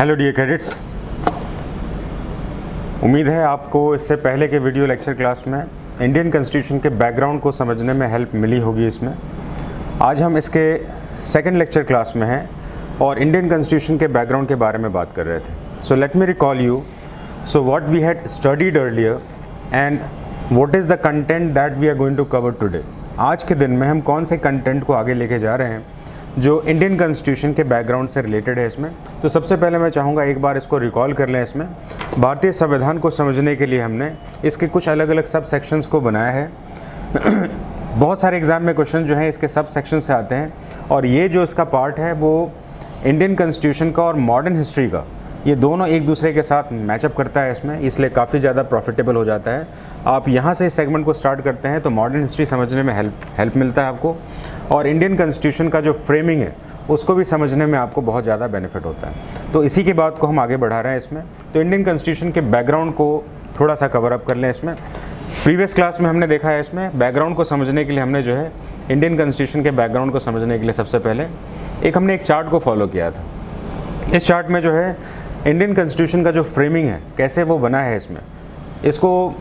Hello dear cadets, उम्मीद है आपको इससे पहले के वीडियो लेक्चर क्लास में इंडियन कॉन्स्टिट्यूशन के बैकग्राउंड को समझने में हेल्प मिली होगी। इसमें आज हम इसके सेकंड लेक्चर क्लास में हैं और इंडियन कॉन्स्टिट्यूशन के बैकग्राउंड के बारे में बात कर रहे थे। So let me recall you what we had studied earlier and what is the content that we are going to cover today. आज के दिन में हम कौन से कंटेंट को आगे लेके जा रहे हैं जो इंडियन कॉन्स्टिट्यूशन के बैकग्राउंड से रिलेटेड है। इसमें तो सबसे पहले मैं चाहूँगा एक बार इसको रिकॉल कर लें। इसमें भारतीय संविधान को समझने के लिए हमने इसके कुछ अलग अलग सब सेक्शंस को बनाया है। बहुत सारे एग्जाम में क्वेश्चन जो हैं इसके सब सेक्शन से आते हैं और ये जो इसका पार्ट है वो इंडियन कॉन्स्टिट्यूशन का और मॉडर्न हिस्ट्री का, ये दोनों एक दूसरे के साथ मैचअप करता है इसमें, इसलिए काफ़ी ज़्यादा प्रॉफिटेबल हो जाता है। आप यहाँ से इस सेगमेंट को स्टार्ट करते हैं तो मॉडर्न हिस्ट्री समझने में हेल्प मिलता है आपको, और इंडियन कॉन्स्टिट्यूशन का जो फ्रेमिंग है उसको भी समझने में आपको बहुत ज़्यादा बेनिफिट होता है। तो इसी की बात को हम आगे बढ़ा रहे हैं इसमें। तो इंडियन कॉन्स्टिट्यूशन के बैकग्राउंड को थोड़ा सा कवर अप कर लें। इसमें प्रीवियस क्लास में हमने देखा है, इसमें बैकग्राउंड को समझने के लिए हमने जो है इंडियन कॉन्स्टिट्यूशन के बैकग्राउंड को समझने के लिए सबसे पहले हमने एक चार्ट को फॉलो किया था। इस चार्ट में जो है इंडियन कॉन्स्टिट्यूशन का जो फ्रेमिंग है कैसे वो बना है, इसको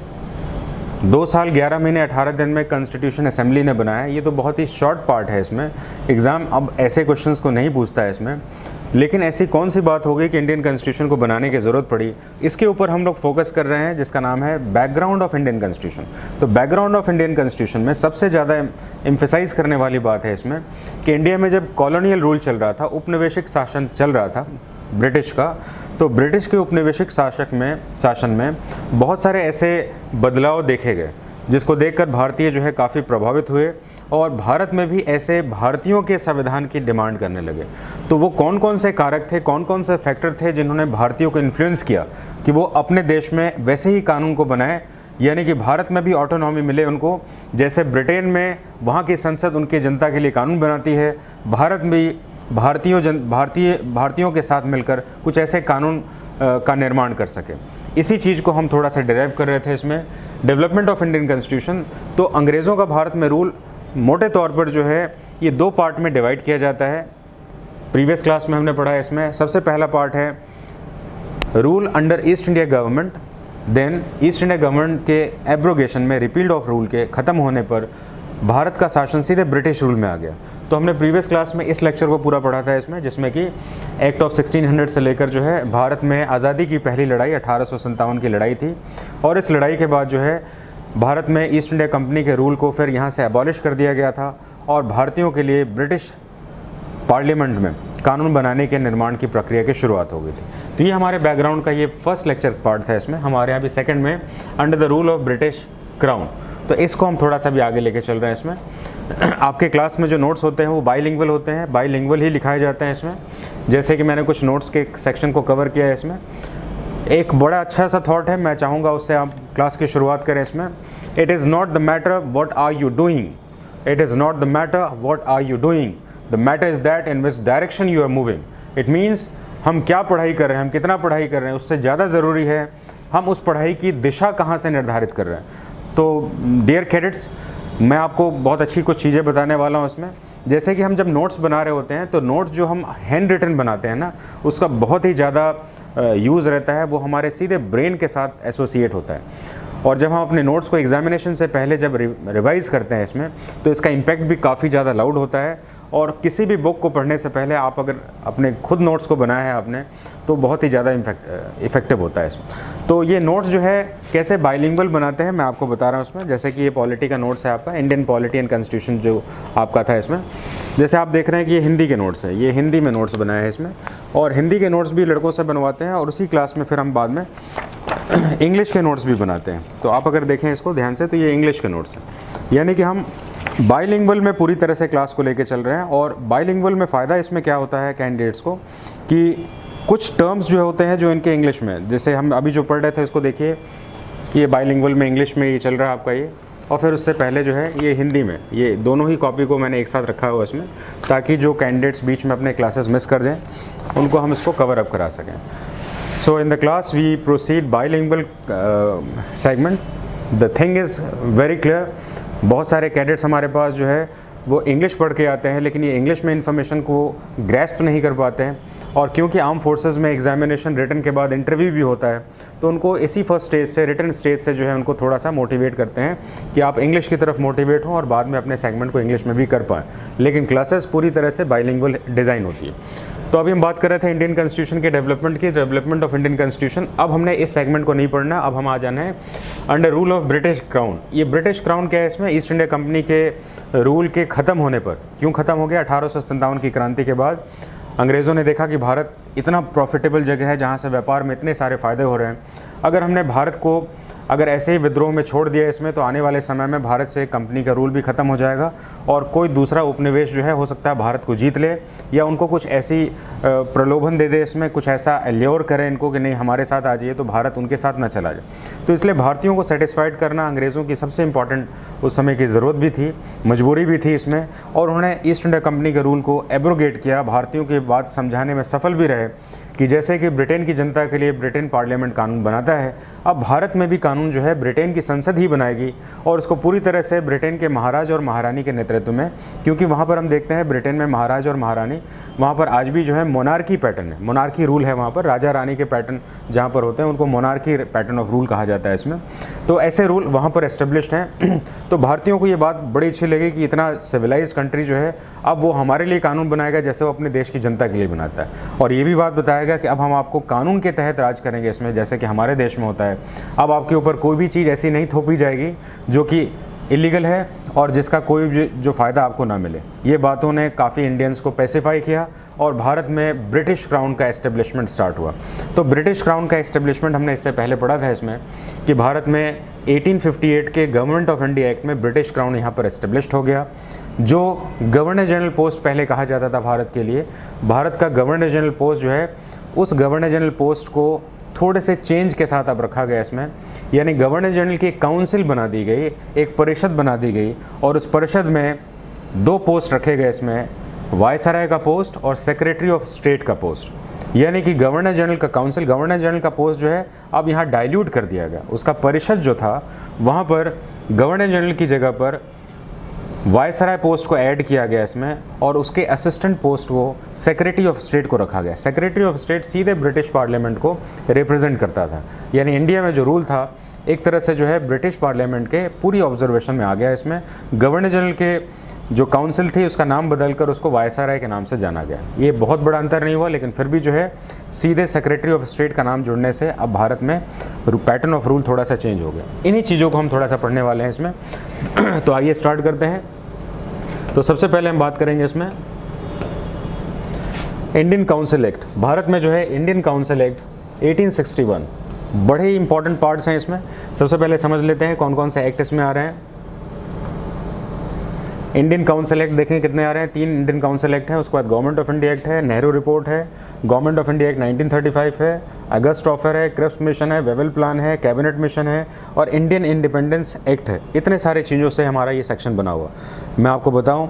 2 साल 11 महीने 18 दिन में कॉन्स्टिट्यूशन असेंबली ने बनाया है। ये तो बहुत ही शॉर्ट पार्ट है इसमें, एग्ज़ाम अब ऐसे क्वेश्चंस को नहीं पूछता है इसमें। लेकिन ऐसी कौन सी बात हो गई कि इंडियन कॉन्स्टिट्यूशन को बनाने की ज़रूरत पड़ी, इसके ऊपर हम लोग फोकस कर रहे हैं, जिसका नाम है बैकग्राउंड ऑफ इंडियन कॉन्स्टिट्यूशन। तो बैकग्राउंड ऑफ इंडियन कॉन्स्टिट्यूशन में सबसे ज़्यादा एम्फेसाइज करने वाली बात है इसमें कि इंडिया में जब कॉलोनियल रूल चल रहा था, उपनिवेशिक शासन चल रहा था ब्रिटिश का, तो ब्रिटिश के उपनिवेशिक शासन में बहुत सारे ऐसे बदलाव देखे गए जिसको देखकर भारतीय जो है काफ़ी प्रभावित हुए और भारत में भी ऐसे भारतीयों के संविधान की डिमांड करने लगे। तो वो कौन कौन से कारक थे, कौन कौन से फैक्टर थे जिन्होंने भारतीयों को इन्फ्लुएंस किया कि वो अपने देश में वैसे ही कानून को बनाए, यानी कि भारत में भी ऑटोनॉमी मिले उनको, जैसे ब्रिटेन में वहाँ की संसद उनकी जनता के लिए कानून बनाती है, भारत में भारतीयों के साथ मिलकर कुछ ऐसे कानून का निर्माण कर सके। इसी चीज़ को हम थोड़ा सा डिराइव कर रहे थे इसमें। डेवलपमेंट ऑफ इंडियन कॉन्स्टिट्यूशन, तो अंग्रेज़ों का भारत में रूल मोटे तौर पर जो है ये 2 पार्ट में डिवाइड किया जाता है। प्रीवियस क्लास में हमने पढ़ा है इसमें। सबसे पहला पार्ट है rule under East India government, then East India government के एब्रोगेशन में, रिपील ऑफ रूल के ख़त्म होने पर भारत का शासन सीधे ब्रिटिश रूल में आ गया। तो हमने प्रीवियस क्लास में इस लेक्चर को पूरा पढ़ा था इसमें, जिसमें कि एक्ट ऑफ 1600 से लेकर जो है भारत में आज़ादी की पहली लड़ाई 1857 की लड़ाई थी, और इस लड़ाई के बाद जो है भारत में ईस्ट इंडिया कंपनी के रूल को फिर यहाँ से एबॉलिश कर दिया गया था और भारतीयों के लिए ब्रिटिश पार्लियामेंट में कानून बनाने के निर्माण की प्रक्रिया की शुरुआत हो गई थी। तो ये हमारे बैकग्राउंड का ये फर्स्ट लेक्चर पार्ट था इसमें। हमारे यहाँ भी सेकेंड में under the rule of British crown, तो इसको हम थोड़ा सा भी आगे लेके चल रहे हैं इसमें। आपके क्लास में जो नोट्स होते हैं वो बाईलिंगुअल होते हैं, बाईलिंगुअल ही लिखाए जाते हैं इसमें। जैसे कि मैंने कुछ नोट्स के सेक्शन को कवर किया है इसमें। एक बड़ा अच्छा सा थॉट है, मैं चाहूँगा उससे आप क्लास की शुरुआत करें इसमें। It is not the matter what are you doing, it is not the matter what are you doing, the matter is that in which direction you are moving. It means हम क्या पढ़ाई कर रहे हैं, हम कितना पढ़ाई कर रहे हैं, उससे ज़्यादा ज़रूरी है हम उस पढ़ाई की दिशा कहाँ से निर्धारित कर रहे हैं। तो डियर कैडेट्स, मैं आपको बहुत अच्छी कुछ चीज़ें बताने वाला हूँ इसमें। जैसे कि हम जब नोट्स बना रहे होते हैं तो नोट्स जो हम हैंड रिटन बनाते हैं ना, उसका बहुत ही ज़्यादा यूज़ रहता है, वो हमारे सीधे ब्रेन के साथ एसोसिएट होता है। और जब हम अपने नोट्स को एग्जामिनेशन से पहले जब रिवाइज़ करते हैं इसमें, तो इसका इम्पैक्ट भी काफ़ी ज़्यादा लाउड होता है। और किसी भी बुक को पढ़ने से पहले आप अगर अपने खुद नोट्स को बनाया है आपने, तो बहुत ही ज़्यादा इफेक्टिव होता है इसमें। तो ये नोट्स जो है कैसे बाइलिंगुअल बनाते हैं मैं आपको बता रहा हूँ उसमें। जैसे कि ये पॉलिटी का नोट्स है आपका, इंडियन पॉलिटी एंड कॉन्स्टिट्यूशन जो आपका था इसमें। जैसे आप देख रहे हैं कि ये हिंदी के नोट्स हैं, ये हिंदी में नोट्स बनाए हैं इसमें, और हिंदी के नोट्स भी लड़कों से बनवाते हैं, और उसी क्लास में फिर हम बाद में इंग्लिश के नोट्स भी बनाते हैं। तो आप अगर देखें इसको ध्यान से तो ये इंग्लिश के नोट्स हैं, यानी कि हम बाइलिंगुअल में पूरी तरह से क्लास को लेके चल रहे हैं। और बाइलिंगुअल में फ़ायदा इसमें क्या होता है कैंडिडेट्स को कि कुछ टर्म्स जो होते हैं जो इनके इंग्लिश में, जैसे हम अभी जो पढ़ रहे थे इसको देखिए, ये बाइलिंगुअल में इंग्लिश में ये चल रहा है आपका ये, और फिर उससे पहले जो है ये हिंदी में, ये दोनों ही कॉपी को मैंने एक साथ रखा हुआ इसमें, ताकि जो कैंडिडेट्स बीच में अपने क्लासेस मिस कर दें उनको हम इसको कवर अप करा सकें। So in the class we proceed bilingual segment. The thing is very clear, बहुत सारे कैडेट्स हमारे पास जो है वो इंग्लिश पढ़ के आते हैं, लेकिन ये इंग्लिश में इन्फॉर्मेशन को ग्रैस्प नहीं कर पाते हैं, और क्योंकि आर्म फोर्सेस में एग्जामिनेशन रिटन के बाद इंटरव्यू भी होता है, तो उनको इसी फर्स्ट स्टेज से, रिटन स्टेज से जो है उनको थोड़ा सा मोटिवेट करते हैं कि आप इंग्लिश की तरफ मोटिवेट हों और बाद में अपने सेगमेंट को इंग्लिश में भी कर पाएँ। लेकिन क्लासेस पूरी तरह से बाइलिंगुअल डिज़ाइन होती है। तो अभी हम बात कर रहे थे इंडियन कॉन्स्टिट्यूशन के डेवलपमेंट की, डेवलपमेंट ऑफ इंडियन कॉन्स्टिट्यूशन। अब हमने इस सेगमेंट को नहीं पढ़ना, अब हम आ जाना है under rule of British crown. ये ब्रिटिश क्राउन क्या है, इसमें ईस्ट इंडिया कंपनी के रूल के ख़त्म होने पर, क्यों ख़त्म हो गया, 1857 की क्रांति के बाद अंग्रेज़ों ने देखा कि भारत इतना प्रॉफिटेबल जगह है जहाँ से व्यापार में इतने सारे फ़ायदे हो रहे हैं। अगर हमने भारत को अगर ऐसे ही विद्रोह में छोड़ दिया इसमें, तो आने वाले समय में भारत से कंपनी का रूल भी ख़त्म हो जाएगा और कोई दूसरा उपनिवेश जो है हो सकता है भारत को जीत ले, या उनको कुछ ऐसी प्रलोभन दे दे इसमें, कुछ ऐसा एल्योर करे इनको कि नहीं हमारे साथ आ जाइए, तो भारत उनके साथ ना चला जाए। तो इसलिए भारतीयों को सेटिस्फाइड करना अंग्रेज़ों की सबसे इंपॉर्टेंट उस समय की ज़रूरत भी थी, मजबूरी भी थी इसमें, और उन्होंने ईस्ट इंडिया कंपनी के रूल को एब्रोगेट किया। भारतीयों की बात समझाने में सफल भी रहे कि जैसे कि ब्रिटेन की जनता के लिए ब्रिटेन पार्लियामेंट कानून बनाता है, अब भारत में भी कानून जो है ब्रिटेन की संसद ही बनाएगी, और उसको पूरी तरह से ब्रिटेन के महाराज और महारानी के नेतृत्व में, क्योंकि वहाँ पर हम देखते हैं ब्रिटेन में महाराज और महारानी, वहाँ पर आज भी जो है मोनार्की पैटर्न है, मोनार्की रूल है वहाँ पर, राजा रानी के पैटर्न जहाँ पर होते हैं उनको मोनार्की पैटर्न ऑफ रूल कहा जाता है इसमें। तो ऐसे रूल वहाँ पर एस्टेब्लिश्ड हैं। तो भारतीयों को ये बात बड़ी अच्छी लगी कि इतना सिविलाइज्ड कंट्री जो है अब वो हमारे लिए कानून बनाएगा जैसे वो अपने देश की जनता के लिए बनाता है, और ये भी बात बताएगा कि अब हम आपको कानून के तहत राज करेंगे इसमें, जैसे कि हमारे देश में होता है। अब आपके ऊपर कोई भी चीज़ ऐसी नहीं थोपी जाएगी जो कि इलीगल है और जिसका कोई भी जो फ़ायदा आपको ना मिले। ये बातों ने काफ़ी इंडियंस को पैसिफाई किया और भारत में ब्रिटिश क्राउन का एस्टेब्लिशमेंट स्टार्ट हुआ। तो ब्रिटिश क्राउन का एस्टेब्लिशमेंट हमने इससे पहले पढ़ा था इसमें कि भारत में 1858 के गवर्नमेंट ऑफ इंडिया एक्ट में ब्रिटिश क्राउन यहाँ पर एस्टेब्लिश्ड हो गया। जो गवर्नर जनरल पोस्ट पहले कहा जाता था भारत के लिए, भारत का गवर्नर जनरल पोस्ट जो है, उस गवर्नर जनरल पोस्ट को थोड़े से चेंज के साथ अब रखा गया इसमें, यानी गवर्नर जनरल की एक काउंसिल बना दी गई, एक परिषद बना दी गई, और उस परिषद में 2 पोस्ट रखे गए इसमें, वायसराय का पोस्ट और सेक्रेटरी ऑफ स्टेट का पोस्ट। यानी कि गवर्नर जनरल का काउंसिल, गवर्नर जनरल का पोस्ट जो है अब यहाँ डाइल्यूट कर दिया गया। उसका परिषद जो था वहाँ पर गवर्नर जनरल की जगह पर वायसराय पोस्ट को ऐड किया गया इसमें, और उसके असिस्टेंट पोस्ट को सेक्रेटरी ऑफ स्टेट को रखा गया। सेक्रेटरी ऑफ स्टेट सीधे ब्रिटिश पार्लियामेंट को रिप्रेजेंट करता था, यानी इंडिया में जो रूल था एक तरह से जो है ब्रिटिश पार्लियामेंट के पूरी ऑब्जर्वेशन में आ गया इसमें। गवर्नर जनरल के जो काउंसिल थी उसका नाम बदलकर उसको वायसराय के नाम से जाना गया। ये बहुत बड़ा अंतर नहीं हुआ, लेकिन फिर भी जो है सीधे सेक्रेटरी ऑफ स्टेट का नाम जुड़ने से अब भारत में पैटर्न ऑफ रूल थोड़ा सा चेंज हो गया। इन्हीं चीज़ों को हम थोड़ा सा पढ़ने वाले हैं इसमें। तो आइए स्टार्ट करते हैं। तो सबसे पहले हम बात करेंगे इसमें इंडियन काउंसिल एक्ट। भारत में जो है इंडियन काउंसिल एक्ट 1861, बड़े ही इंपॉर्टेंट पार्ट्स हैं इसमें। सबसे पहले समझ लेते हैं कौन कौन से एक्ट इसमें आ रहे हैं। इंडियन काउंसिल एक्ट देखें कितने आ रहे हैं, 3 इंडियन काउंसिल एक्ट हैं। उसके बाद गवर्नमेंट ऑफ इंडिया एक्ट है, नेहरू रिपोर्ट है, गवर्नमेंट ऑफ इंडिया एक्ट 1935 है, अगस्त ऑफर है, क्रिप्स मिशन है, वेवेल प्लान है, कैबिनेट मिशन है, और इंडियन इंडिपेंडेंस एक्ट है। इतने सारे चीज़ों से हमारा ये सेक्शन बना हुआ। मैं आपको बताऊं,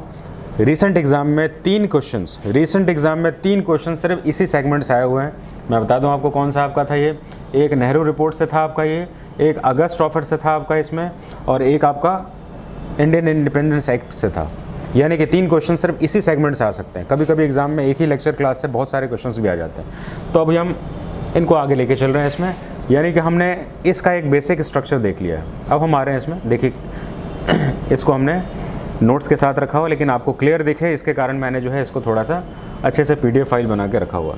रिसेंट एग्जाम में 3 क्वेश्चन सिर्फ इसी सेगमेंट से आए हुए हैं। मैं बता दूं आपको कौन सा आपका था ये, एक नेहरू रिपोर्ट से था आपका ये, एक अगस्त ऑफर से था आपका इसमें, और एक आपका इंडियन इंडिपेंडेंस एक्ट से था। यानी कि 3 क्वेश्चन सिर्फ इसी सेगमेंट से आ सकते हैं। कभी कभी एग्जाम में एक ही लेक्चर क्लास से बहुत सारे क्वेश्चंस भी आ जाते हैं। तो अभी हम इनको आगे लेके चल रहे हैं इसमें, यानी कि हमने इसका एक बेसिक स्ट्रक्चर देख लिया है। अब हम आ रहे हैं इसमें, देखिए इसको हमने नोट्स के साथ रखा हुआ, लेकिन आपको क्लियर दिखे इसके कारण मैंने जो है इसको थोड़ा सा अच्छे से PDF फाइल बना के रखा हुआ।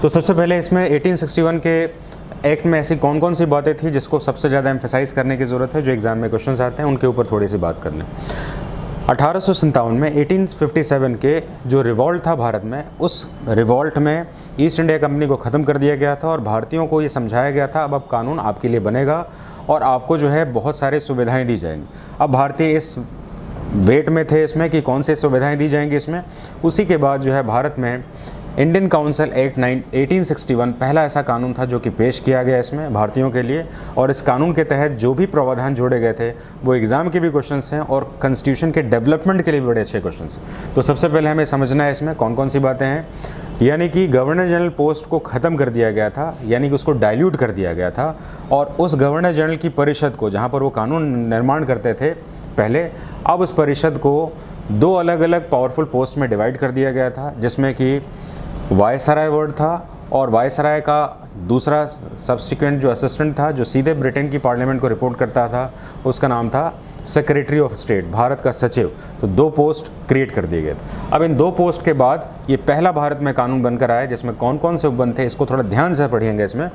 तो सबसे पहले इसमें 1861 के एक्ट में ऐसी कौन कौन सी बातें थी जिसको सबसे ज़्यादा एम्फेसाइज करने की ज़रूरत है, जो एग्ज़ाम में क्वेश्चंस आते हैं उनके ऊपर थोड़ी सी बात कर लें। 1857 में 1857 के जो रिवॉल्ट था भारत में, उस रिवॉल्ट में ईस्ट इंडिया कंपनी को ख़त्म कर दिया गया था और भारतीयों को ये समझाया गया था अब कानून आपके लिए बनेगा और आपको जो है बहुत सारी सुविधाएँ दी जाएंगी। अब भारतीय इस वेट में थे इसमें कि कौन सी सुविधाएँ दी जाएंगी इसमें। उसी के बाद जो है भारत में इंडियन काउंसिल एक्ट 1861 पहला ऐसा कानून था जो कि पेश किया गया इसमें भारतीयों के लिए, और इस कानून के तहत जो भी प्रावधान जोड़े गए थे वो एग्ज़ाम के भी क्वेश्चंस हैं और कॉन्स्टिट्यूशन के डेवलपमेंट के लिए भी बड़े अच्छे क्वेश्चंस हैं। तो सबसे पहले हमें समझना है इसमें कौन कौन सी बातें हैं। यानी कि गवर्नर जनरल पोस्ट को ख़त्म कर दिया गया था, यानी कि उसको डाइल्यूट कर दिया गया था, और उस गवर्नर जनरल की परिषद को, जहाँ पर वो कानून निर्माण करते थे पहले, अब उस परिषद को दो अलग अलग पावरफुल पोस्ट में डिवाइड कर दिया गया था, जिसमें कि वायसराय वर्ड था, और वायसराय का दूसरा सब्सिक्वेंट जो असिस्टेंट था, जो सीधे ब्रिटेन की पार्लियामेंट को रिपोर्ट करता था, उसका नाम था सेक्रेटरी ऑफ स्टेट, भारत का सचिव। तो दो पोस्ट क्रिएट कर दिए गए। अब इन दो पोस्ट के बाद ये पहला भारत में कानून बनकर आया, जिसमें कौन कौन से उपबंध थे इसको थोड़ा ध्यान से पढ़िएंगे इसमें।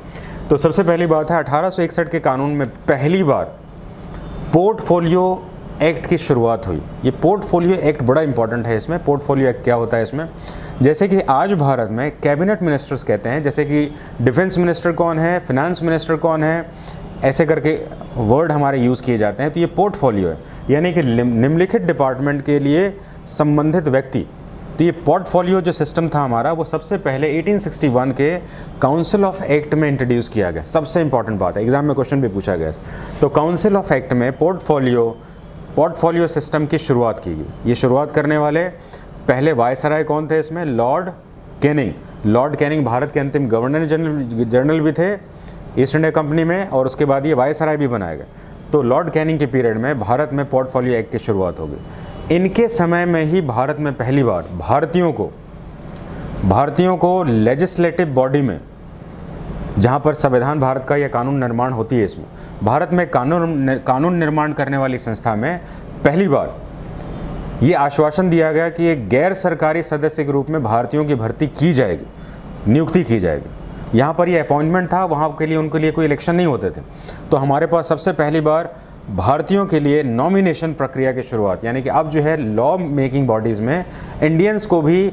तो सबसे पहली बात है 1861 के कानून में पहली बार पोर्टफोलियो एक्ट की शुरुआत हुई। ये पोर्टफोलियो एक्ट बड़ा इंपॉर्टेंट है। इसमें पोर्टफोलियो एक्ट क्या होता है इसमें, जैसे कि आज भारत में कैबिनेट मिनिस्टर्स कहते हैं, जैसे कि डिफेंस मिनिस्टर कौन है, फिनेंस मिनिस्टर कौन है, ऐसे करके वर्ड हमारे यूज़ किए जाते हैं। तो ये पोर्टफोलियो है, यानी कि निम्नलिखित डिपार्टमेंट के लिए संबंधित व्यक्ति। तो ये पोर्टफोलियो जो सिस्टम था हमारा, वो सबसे पहले 1861 के काउंसिल ऑफ एक्ट में इंट्रोड्यूस किया गया। सबसे इंपॉर्टेंट बात है, एग्जाम में क्वेश्चन भी पूछा गया। तो काउंसिल ऑफ एक्ट में पोर्टफोलियो सिस्टम की शुरुआत की गई। ये शुरुआत करने वाले पहले वायसराय कौन थे इसमें, Lord Canning. Lord Canning Bharat के अंतिम गवर्नर जनरल भी थे ईस्ट इंडिया कंपनी में, और उसके बाद ये वायसराय भी बनाए गए। तो लॉर्ड कैनिंग के पीरियड में भारत में पोर्टफोलियो एक्ट की शुरुआत हो गई। इनके समय में ही भारत में पहली बार भारतीयों को लेजिस्लेटिव बॉडी में, जहाँ पर संविधान भारत का या कानून निर्माण होती है, इसमें भारत में कानून निर्माण करने वाली संस्था में पहली बार ये आश्वासन दिया गया कि एक गैर सरकारी सदस्य के रूप में भारतीयों की भर्ती की जाएगी, नियुक्ति की जाएगी। यहाँ पर ये अपॉइंटमेंट था, वहाँ के लिए उनके लिए कोई इलेक्शन नहीं होते थे। तो हमारे पास सबसे पहली बार भारतीयों के लिए नॉमिनेशन प्रक्रिया की शुरुआत, यानी कि अब जो है लॉ मेकिंग बॉडीज़ में इंडियंस को भी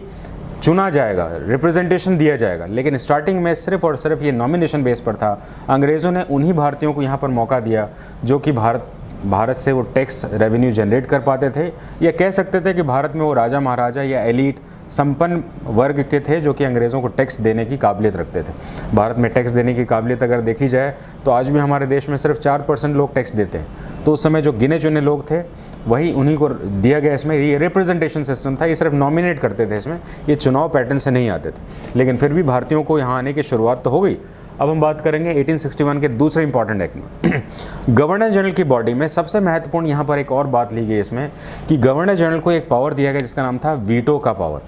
चुना जाएगा, रिप्रेजेंटेशन दिया जाएगा। लेकिन स्टार्टिंग में सिर्फ और सिर्फ ये नॉमिनेशन बेस पर था। अंग्रेज़ों ने उन्हीं भारतीयों को यहाँ पर मौका दिया जो कि भारत से वो टैक्स रेवेन्यू जनरेट कर पाते थे, या कह सकते थे कि भारत में वो राजा महाराजा या एलिट संपन्न वर्ग के थे जो कि अंग्रेज़ों को टैक्स देने की काबिलियत रखते थे। भारत में टैक्स देने की काबिलियत अगर देखी जाए तो आज भी हमारे देश में सिर्फ 4% लोग टैक्स देते हैं। तो उस समय जो गिने चुने लोग थे वही उन्हीं को दिया गया। इसमें ये रिप्रेजेंटेशन सिस्टम था, ये सिर्फ नॉमिनेट करते थे, इसमें ये चुनाव पैटर्न से नहीं आते थे। लेकिन फिर भी भारतीयों को यहाँ आने की शुरुआत तो हो गई। अब हम बात करेंगे 1861 के दूसरे इंपॉर्टेंट एक्ट में। गवर्नर जनरल की बॉडी में सबसे महत्वपूर्ण यहाँ पर एक और बात ली गई इसमें कि गवर्नर जनरल को एक पावर दिया गया जिसका नाम था वीटो का पावर,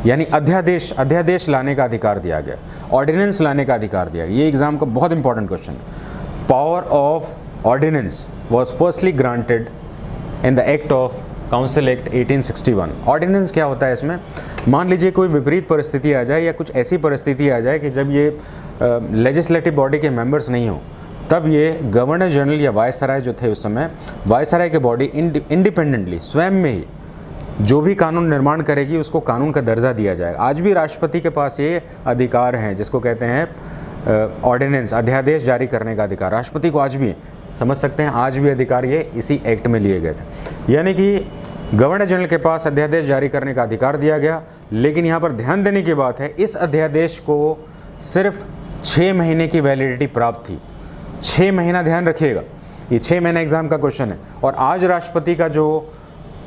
यानी अध्यादेश लाने का अधिकार दिया गया, ऑर्डिनेंस लाने का अधिकार दिया गया। ये एग्जाम का बहुत इंपॉर्टेंट क्वेश्चन है। Power of ordinance was firstly granted in the act of council act 1861। Ordinance क्या होता है इसमें, मान लीजिए कोई विपरीत परिस्थिति आ जाए या कुछ ऐसी परिस्थिति आ जाए कि जब ये लेजिस्लेटिव बॉडी के मेंबर्स नहीं हो, तब ये गवर्नर जनरल या वायसराय जो थे उस समय, वायसराय के बॉडी इंडिपेंडेंटली स्वयं में ही जो भी कानून निर्माण करेगी उसको कानून का दर्जा दिया जाएगा। आज भी राष्ट्रपति के पास ये अधिकार हैं जिसको कहते हैं ऑर्डिनेंस, अध्यादेश जारी करने का अधिकार। राष्ट्रपति को आज भी, समझ सकते हैं, आज भी अधिकार ये इसी एक्ट में लिए गए थे। यानी कि गवर्नर जनरल के पास अध्यादेश जारी करने का अधिकार दिया गया। लेकिन यहाँ पर ध्यान देने की बात है, इस अध्यादेश को सिर्फ 6 महीने की वैलिडिटी प्राप्त थी। 6 महीना, ध्यान रखिएगा, ये 6 महीना एग्जाम का क्वेश्चन है। और आज राष्ट्रपति का जो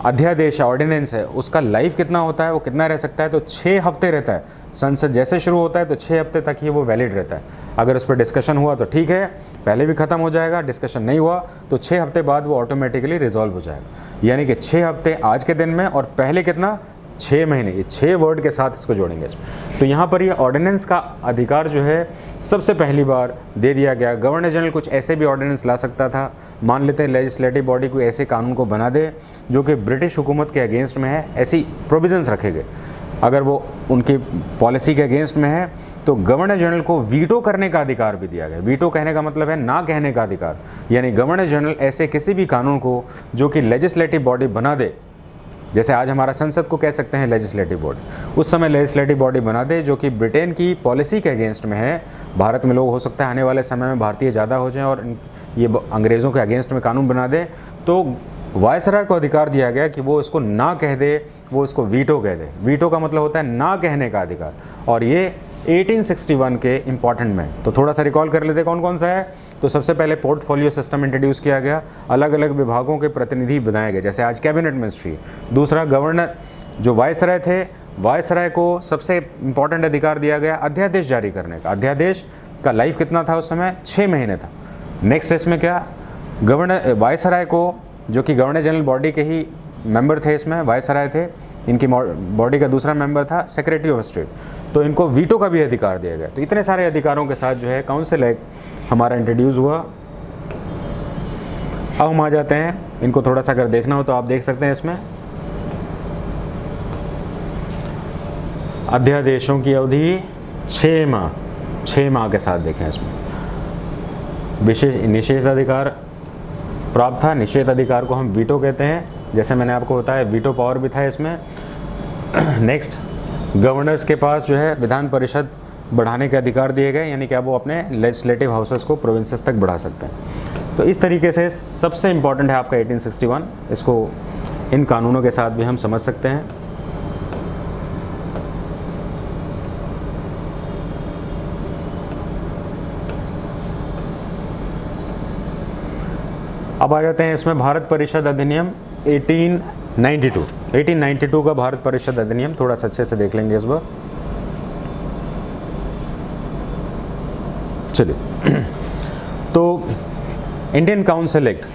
अध्यादेश है, ऑर्डिनेंस है, उसका लाइफ कितना होता है, वो कितना रह सकता है, तो 6 हफ्ते रहता है। संसद जैसे शुरू होता है तो 6 हफ्ते तक ही वो वैलिड रहता है। अगर उस पर डिस्कशन हुआ तो ठीक है, पहले भी खत्म हो जाएगा। डिस्कशन नहीं हुआ तो 6 हफ्ते बाद वो ऑटोमेटिकली रिजॉल्व हो जाएगा। यानी कि 6 हफ्ते आज के दिन में, और पहले कितना, 6 महीने। ये 6 वर्ड के साथ इसको जोड़ेंगे। तो यहाँ पर ये ऑर्डिनेंस का अधिकार जो है सबसे पहली बार दे दिया गया। गवर्नर जनरल कुछ ऐसे भी ऑर्डिनेंस ला सकता था, मान लेते हैं लेजिस्लेटिव बॉडी कोई ऐसे कानून को बना दे जो कि ब्रिटिश हुकूमत के अगेंस्ट में है, ऐसी प्रोविजंस रखे गए। अगर वो उनकी पॉलिसी के अगेंस्ट में है तो गवर्नर जनरल को वीटो करने का अधिकार भी दिया गया। वीटो कहने का मतलब है ना कहने का अधिकार, यानी गवर्नर जनरल ऐसे किसी भी कानून को जो कि लेजिस्लेटिव बॉडी बना दे, जैसे आज हमारा संसद को कह सकते हैं लेजिस्लेटिव बॉडी, उस समय लेजिस्लेटिव बॉडी बना दे जो कि ब्रिटेन की पॉलिसी के अगेंस्ट में है। भारत में लोग, हो सकता है आने वाले समय में भारतीय ज़्यादा हो जाएं और ये अंग्रेज़ों के अगेंस्ट में कानून बना दे, तो वायसराय को अधिकार दिया गया कि वो इसको ना कह दे, वो इसको वीटो कह दे। वीटो का मतलब होता है ना कहने का अधिकार, और ये 1861 के इंपॉर्टेंट में। तो थोड़ा सा रिकॉल कर लेते कौन कौन सा है। तो सबसे पहले पोर्टफोलियो सिस्टम इंट्रोड्यूस किया गया, अलग अलग विभागों के प्रतिनिधि बनाए गए, जैसे आज कैबिनेट मिनिस्ट्री। दूसरा, गवर्नर जो वायसराय थे वायसराय को सबसे इम्पॉर्टेंट अधिकार दिया गया अध्यादेश जारी करने का। अध्यादेश का लाइफ कितना था उस समय? 6 महीने था। नेक्स्ट इसमें क्या, गवर्नर वायसराय को, जो कि गवर्नर जनरल बॉडी के ही मेंबर थे, इसमें वायसराय थे, इनकी बॉडी का दूसरा मेंबर था सेक्रेटरी ऑफ स्टेट, तो इनको वीटो का भी अधिकार दिया गया। तो इतने सारे अधिकारों के साथ जो है काउंसिल एक्ट हमारा इंट्रोड्यूस हुआ। अब हम आ जाते हैं, इनको थोड़ा सा अगर देखना हो तो आप देख सकते हैं इसमें अध्यादेशों की अवधि 6 माह के साथ देखें। इसमें विशेष निषेधाधिकार प्राप्त था। निषेधाधिकार को हम वीटो कहते हैं, जैसे मैंने आपको बताया वीटो पावर भी था इसमें। नेक्स्ट, गवर्नर्स के पास जो है विधान परिषद बढ़ाने के अधिकार दिए गए, यानी कि अब वो अपने लेजिस्लेटिव हाउसेस को प्रोविंसेस तक बढ़ा सकते हैं। तो इस तरीके से सबसे इम्पॉर्टेंट है आपका 1861, इसको इन कानूनों के साथ भी हम समझ सकते हैं। अब आ जाते हैं इसमें भारत परिषद अधिनियम 1892 का भारत परिषद अधिनियम थोड़ा सा अच्छे से देख लेंगे इस बार। चलिए, तो इंडियन काउंसिल एक्ट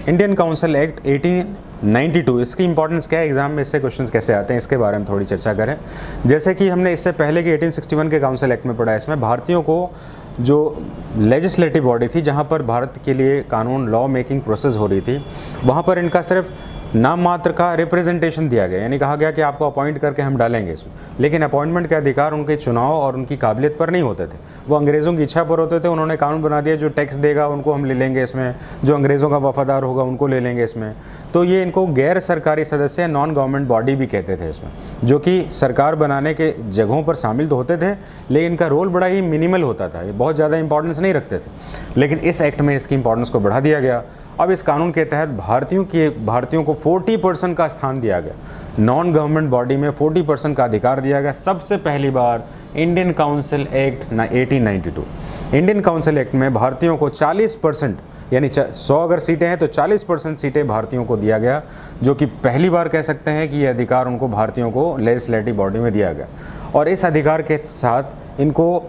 1892, इसकी इंपॉर्टेंस क्या है, एग्जाम में इससे क्वेश्चंस कैसे आते हैं, इसके बारे में थोड़ी चर्चा करें। जैसे कि हमने इससे पहले कि 1861 के काउंसिल एक्ट में पढ़ा है, इसमें भारतीयों को जो लेजिस्लेटिव बॉडी थी, जहाँ पर भारत के लिए कानून लॉ मेकिंग प्रोसेस हो रही थी, वहाँ पर इनका सिर्फ नाम मात्र का रिप्रेजेंटेशन दिया गया, यानी कहा गया कि आपको अपॉइंट करके हम डालेंगे इसमें, लेकिन अपॉइंटमेंट के अधिकार उनके चुनाव और उनकी काबिलियत पर नहीं होते थे, वो अंग्रेज़ों की इच्छा पर होते थे। उन्होंने कानून बना दिया, जो टैक्स देगा उनको हम ले लेंगे इसमें, जो अंग्रेज़ों का वफादार होगा उनको ले लेंगे इसमें। तो ये इनको गैर सरकारी सदस्य, नॉन गवर्नमेंट बॉडी भी कहते थे इसमें, जो कि सरकार बनाने के जगहों पर शामिल तो होते थे, लेकिन इनका रोल बड़ा ही मिनिमल होता था, ये बहुत ज़्यादा इंपॉर्टेंस नहीं रखते थे। लेकिन इस एक्ट में इसकी इंपॉर्टेंस को बढ़ा दिया गया। अब इस कानून के तहत भारतीयों को 40% का स्थान दिया गया, नॉन गवर्नमेंट बॉडी में 40% का अधिकार दिया गया। सबसे पहली बार Indian council act 1892, Indian council act में भारतीयों को 40%, यानी 100 अगर सीटें हैं तो 40% सीटें भारतीयों को दिया गया, जो कि पहली बार कह सकते हैं कि ये अधिकार उनको भारतीयों को लेजिस्लेटिव बॉडी में दिया गया। और इस अधिकार के साथ इनको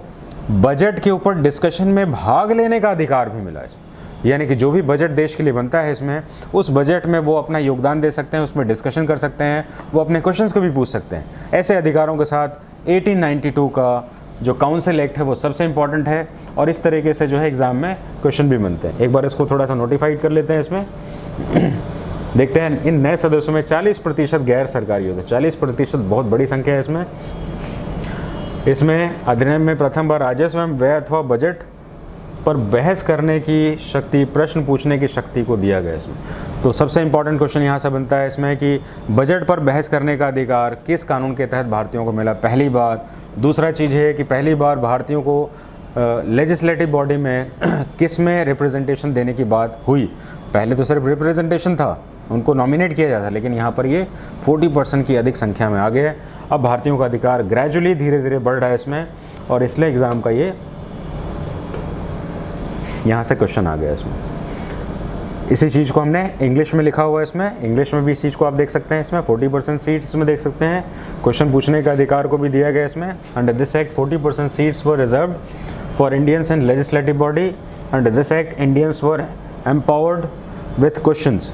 बजट के ऊपर डिस्कशन में भाग लेने का अधिकार भी मिला इसमें, यानी कि जो भी बजट देश के लिए बनता है इसमें, उस बजट में वो अपना योगदान दे सकते हैं, उसमें डिस्कशन कर सकते हैं, वो अपने क्वेश्चंस को भी पूछ सकते हैं। ऐसे अधिकारों के साथ 1892 का जो काउंसिल एक्ट है वो सबसे इंपॉर्टेंट है, और इस तरीके से जो है एग्ज़ाम में क्वेश्चन भी बनते हैं। एक बार इसको थोड़ा सा नोटिफाइड कर लेते हैं इसमें। देखते हैं इन नए सदस्यों में 40% गैर सरकारी होते हैं। 40% बहुत बड़ी संख्या है इसमें। इसमें अधिनियम में प्रथम बार राजस्व एवं व्यय अथवा बजट पर बहस करने की शक्ति, प्रश्न पूछने की शक्ति को दिया गया इसमें। तो सबसे इंपॉर्टेंट क्वेश्चन यहाँ से बनता है इसमें कि बजट पर बहस करने का अधिकार किस कानून के तहत भारतीयों को मिला, पहली बार। दूसरा चीज़ है कि पहली बार भारतीयों को लेजिस्लेटिव बॉडी में किस में रिप्रेजेंटेशन देने की बात हुई। पहले तो सिर्फ रिप्रेजेंटेशन था, उनको नॉमिनेट किया जाता, लेकिन यहाँ पर ये 40% की अधिक संख्या में आ गए। अब भारतीयों का अधिकार ग्रेजुअली धीरे धीरे बढ़ रहा है इसमें, और इसलिए एग्ज़ाम का ये यहाँ से क्वेश्चन आ गया इसमें। इसी चीज़ को हमने इंग्लिश में लिखा हुआ है इसमें, इंग्लिश में भी इस चीज़ को आप देख सकते हैं इसमें। 40% सीट्स इसमें देख सकते हैं, क्वेश्चन पूछने का अधिकार को भी दिया गया इसमें। Under this act 40% seats were reserved for Indians in legislative body. Under this act Indians were empowered with questions,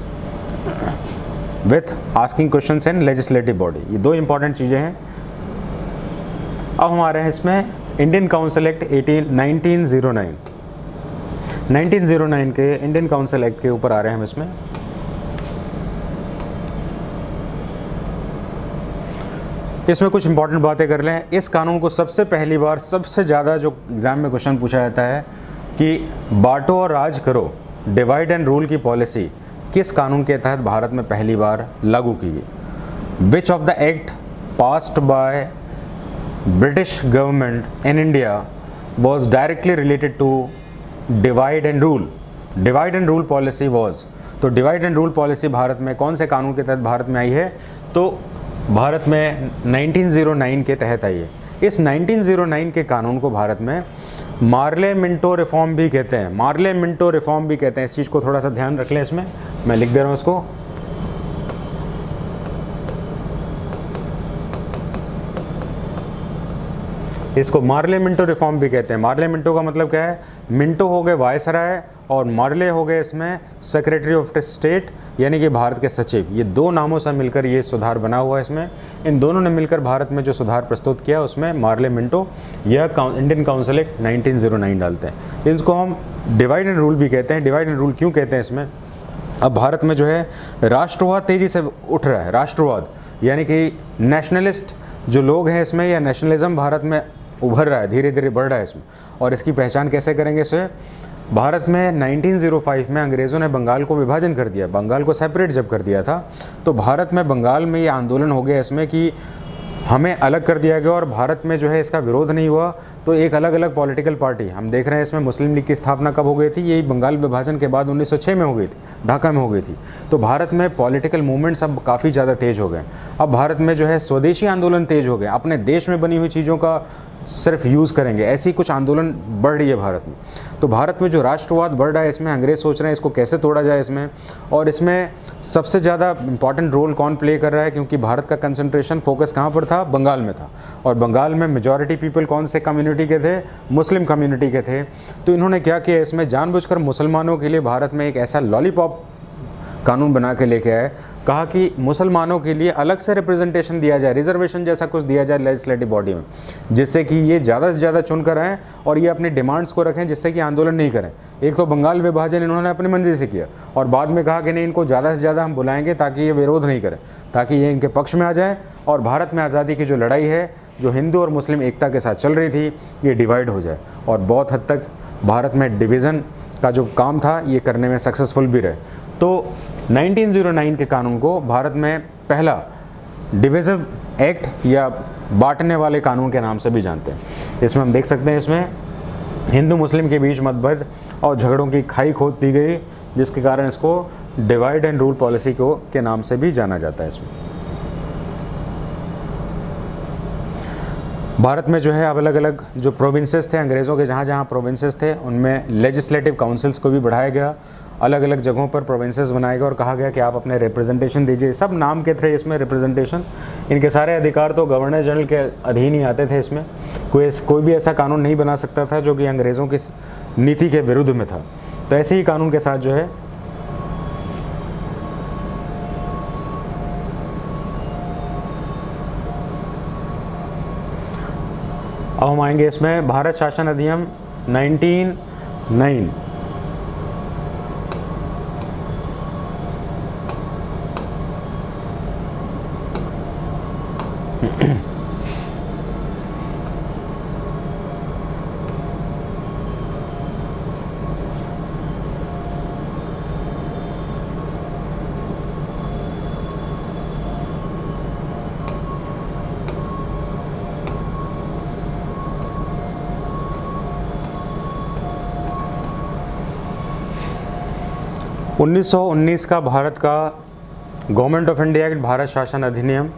with asking questions in legislative body. ये दो इंपॉर्टेंट चीज़ें हैं। अब हमारे हैं इसमें इंडियन काउंसिल एक्ट 1909 के इंडियन काउंसिल एक्ट के ऊपर आ रहे हैं हम इसमें। इसमें कुछ इंपॉर्टेंट बातें कर लें। इस कानून को सबसे पहली बार, सबसे ज़्यादा जो एग्ज़ाम में क्वेश्चन पूछा जाता है कि बांटो और राज करो, डिवाइड एंड रूल की पॉलिसी किस कानून के तहत भारत में पहली बार लागू की गई। Which of the act passed by British government in India was directly related to divide and rule. Divide and rule policy was, तो divide and rule policy Bharat में कौन से कानून के तहत भारत में आई है, तो भारत में 1909 के तहत आई है। इस 1909 के कानून को भारत में मार्ले मिंटो रिफॉर्म भी कहते हैं, मार्ले मिंटो रिफॉर्म भी कहते हैं। इस चीज़ को थोड़ा सा ध्यान रख लें इसमें, मैं लिख दे रहा हूँ इसको। इसको मार्ले मिंटो रिफॉर्म भी कहते हैं। मार्ले मिंटो का मतलब क्या है, मिंटो हो गए वायसराय और मार्ले हो गए इसमें सेक्रेटरी ऑफ स्टेट, यानी कि भारत के सचिव। ये दो नामों से मिलकर ये सुधार बना हुआ है। इसमें इन दोनों ने मिलकर भारत में जो सुधार प्रस्तुत किया उसमें मार्ले मिंटो या इंडियन काउंसिल एक्ट 1909 डालते हैं। इसको हम डिवाइड एंड रूल भी कहते हैं। डिवाइड एंड रूल क्यों कहते हैं इसमें, अब भारत में जो है राष्ट्रवाद तेज़ी से उठ रहा है। राष्ट्रवाद यानी कि नेशनलिस्ट जो लोग हैं इसमें, या नेशनलिज्म भारत में उभर रहा है, धीरे धीरे बढ़ रहा है इसमें। और इसकी पहचान कैसे करेंगे इसे, भारत में 1905 में अंग्रेज़ों ने बंगाल को विभाजन कर दिया, बंगाल को सेपरेट जब कर दिया था, तो भारत में बंगाल में ये आंदोलन हो गया इसमें कि हमें अलग कर दिया गया। और भारत में जो है इसका विरोध नहीं हुआ, तो एक अलग अलग पॉलिटिकल पार्टी हम देख रहे हैं इसमें। मुस्लिम लीग की स्थापना कब हो गई थी, यही बंगाल विभाजन के बाद 1906 में हो गई थी, ढाका में हो गई थी। तो भारत में पॉलिटिकल मूवमेंट्स अब काफ़ी ज़्यादा तेज़ हो गए। अब भारत में जो है स्वदेशी आंदोलन तेज़ हो गए, अपने देश में बनी हुई चीज़ों का सिर्फ यूज़ करेंगे, ऐसी कुछ आंदोलन बढ़ रही है भारत में। तो भारत में जो राष्ट्रवाद बढ़ रहा है इसमें अंग्रेज़ सोच रहे हैं इसको कैसे तोड़ा जाए इसमें। और इसमें सबसे ज़्यादा इंपॉर्टेंट रोल कौन प्ले कर रहा है, क्योंकि भारत का कंसंट्रेशन फोकस कहाँ पर था, बंगाल में था। और बंगाल में मेजॉरिटी पीपल कौन से कम्युनिटी के थे, मुस्लिम कम्युनिटी के थे। तो इन्होंने क्या किया, इसमें जानबूझकर मुसलमानों के लिए भारत में एक ऐसा लॉलीपॉप कानून बना के लेके आए। कहा कि मुसलमानों के लिए अलग से रिप्रेजेंटेशन दिया जाए, रिजर्वेशन जैसा कुछ दिया जाए लेजिस्लेटिव बॉडी में, जिससे कि ये ज़्यादा से ज़्यादा चुनकर आएँ और ये अपनी डिमांड्स को रखें, जिससे कि आंदोलन नहीं करें। एक तो बंगाल विभाजन इन्होंने अपनी मर्जी से किया, और बाद में कहा कि नहीं, इनको ज़्यादा से ज़्यादा हम बुलाएंगे ताकि ये विरोध नहीं करें, ताकि ये इनके पक्ष में आ जाए। और भारत में आज़ादी की जो लड़ाई है, जो हिंदू और मुस्लिम एकता के साथ चल रही थी, ये डिवाइड हो जाए। और बहुत हद तक भारत में डिवीज़न का जो काम था ये करने में सक्सेसफुल भी रहे। तो 1909 के कानून को भारत में पहला डिविजिव एक्ट या बांटने वाले कानून के नाम से भी जानते हैं। इसमें हम देख सकते हैं, इसमें हिंदू मुस्लिम के बीच मतभेद और झगड़ों की खाई खोद दी गई, जिसके कारण इसको डिवाइड एंड रूल पॉलिसी को के नाम से भी जाना जाता है। इसमें भारत में जो है अब अलग अलग जो प्रोविंसेस थे अंग्रेज़ों के, जहाँ जहाँ प्रोविंसेस थे उनमें लेजिस्लेटिव काउंसिल्स को भी बढ़ाया गया, अलग अलग जगहों पर प्रोविंसेस बनाए गए और कहा गया कि आप अपने रिप्रेजेंटेशन दीजिए। सब नाम के थे इसमें रिप्रेजेंटेशन। इनके सारे अधिकार तो गवर्नर जनरल के अधीन ही आते थे। इसमें कोई भी ऐसा कानून नहीं बना सकता था जो कि अंग्रेज़ों की नीति के विरुद्ध में था। तो ऐसे ही कानून के साथ जो है अब हम आएंगे इसमें भारत शासन अधिनियम 1909। उन्नीस सौ 19 का भारत का government of India act Bharat शासन अधिनियम,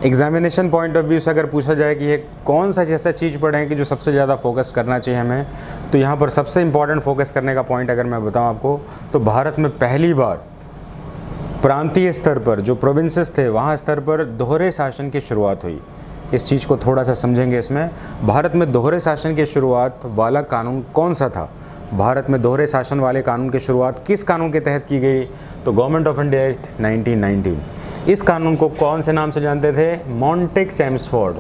एग्जामिनेशन पॉइंट ऑफ व्यू से अगर पूछा जाए कि ये कौन सा जैसा चीज़ पढ़ें कि जो सबसे ज़्यादा फोकस करना चाहिए हमें, तो यहाँ पर सबसे इम्पॉर्टेंट फोकस करने का पॉइंट अगर मैं बताऊँ आपको, तो भारत में पहली बार प्रांतीय स्तर पर जो प्रोविंसेस थे वहाँ स्तर पर दोहरे शासन की शुरुआत हुई। इस चीज़ को थोड़ा सा समझेंगे। इसमें भारत में दोहरे शासन की शुरुआत वाला कानून कौन सा था, भारत में दोहरे शासन वाले कानून की शुरुआत किस कानून के तहत की गई, तो गवर्नमेंट ऑफ इंडिया एक्ट 1919। इस कानून को कौन से नाम से जानते थे, मॉन्टेग-चेम्सफोर्ड।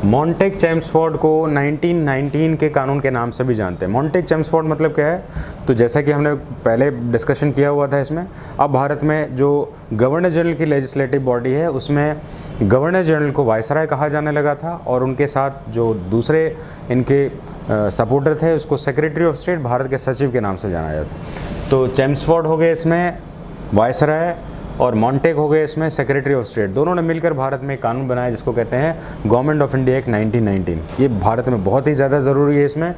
मॉन्टेग-चेम्सफोर्ड को 1919 के कानून के नाम से भी जानते हैं। मॉन्टेग-चेम्सफोर्ड मतलब क्या है, तो जैसा कि हमने पहले डिस्कशन किया हुआ था इसमें, अब भारत में जो गवर्नर जनरल की लेजिस्लेटिव बॉडी है उसमें गवर्नर जनरल को वायसराय कहा जाने लगा था, और उनके साथ जो दूसरे इनके सपोर्टर थे उसको सेक्रेटरी ऑफ स्टेट, भारत के सचिव के नाम से जाना जाता। तो चेम्सफोर्ड हो गए इसमें वायसराय, और मॉन्टेग हो गए इसमें सेक्रेटरी ऑफ स्टेट। दोनों ने मिलकर भारत में एक कानून बनाया जिसको कहते हैं गवर्नमेंट ऑफ इंडिया एक्ट 1919। ये भारत में बहुत ही ज़्यादा ज़रूरी है। इसमें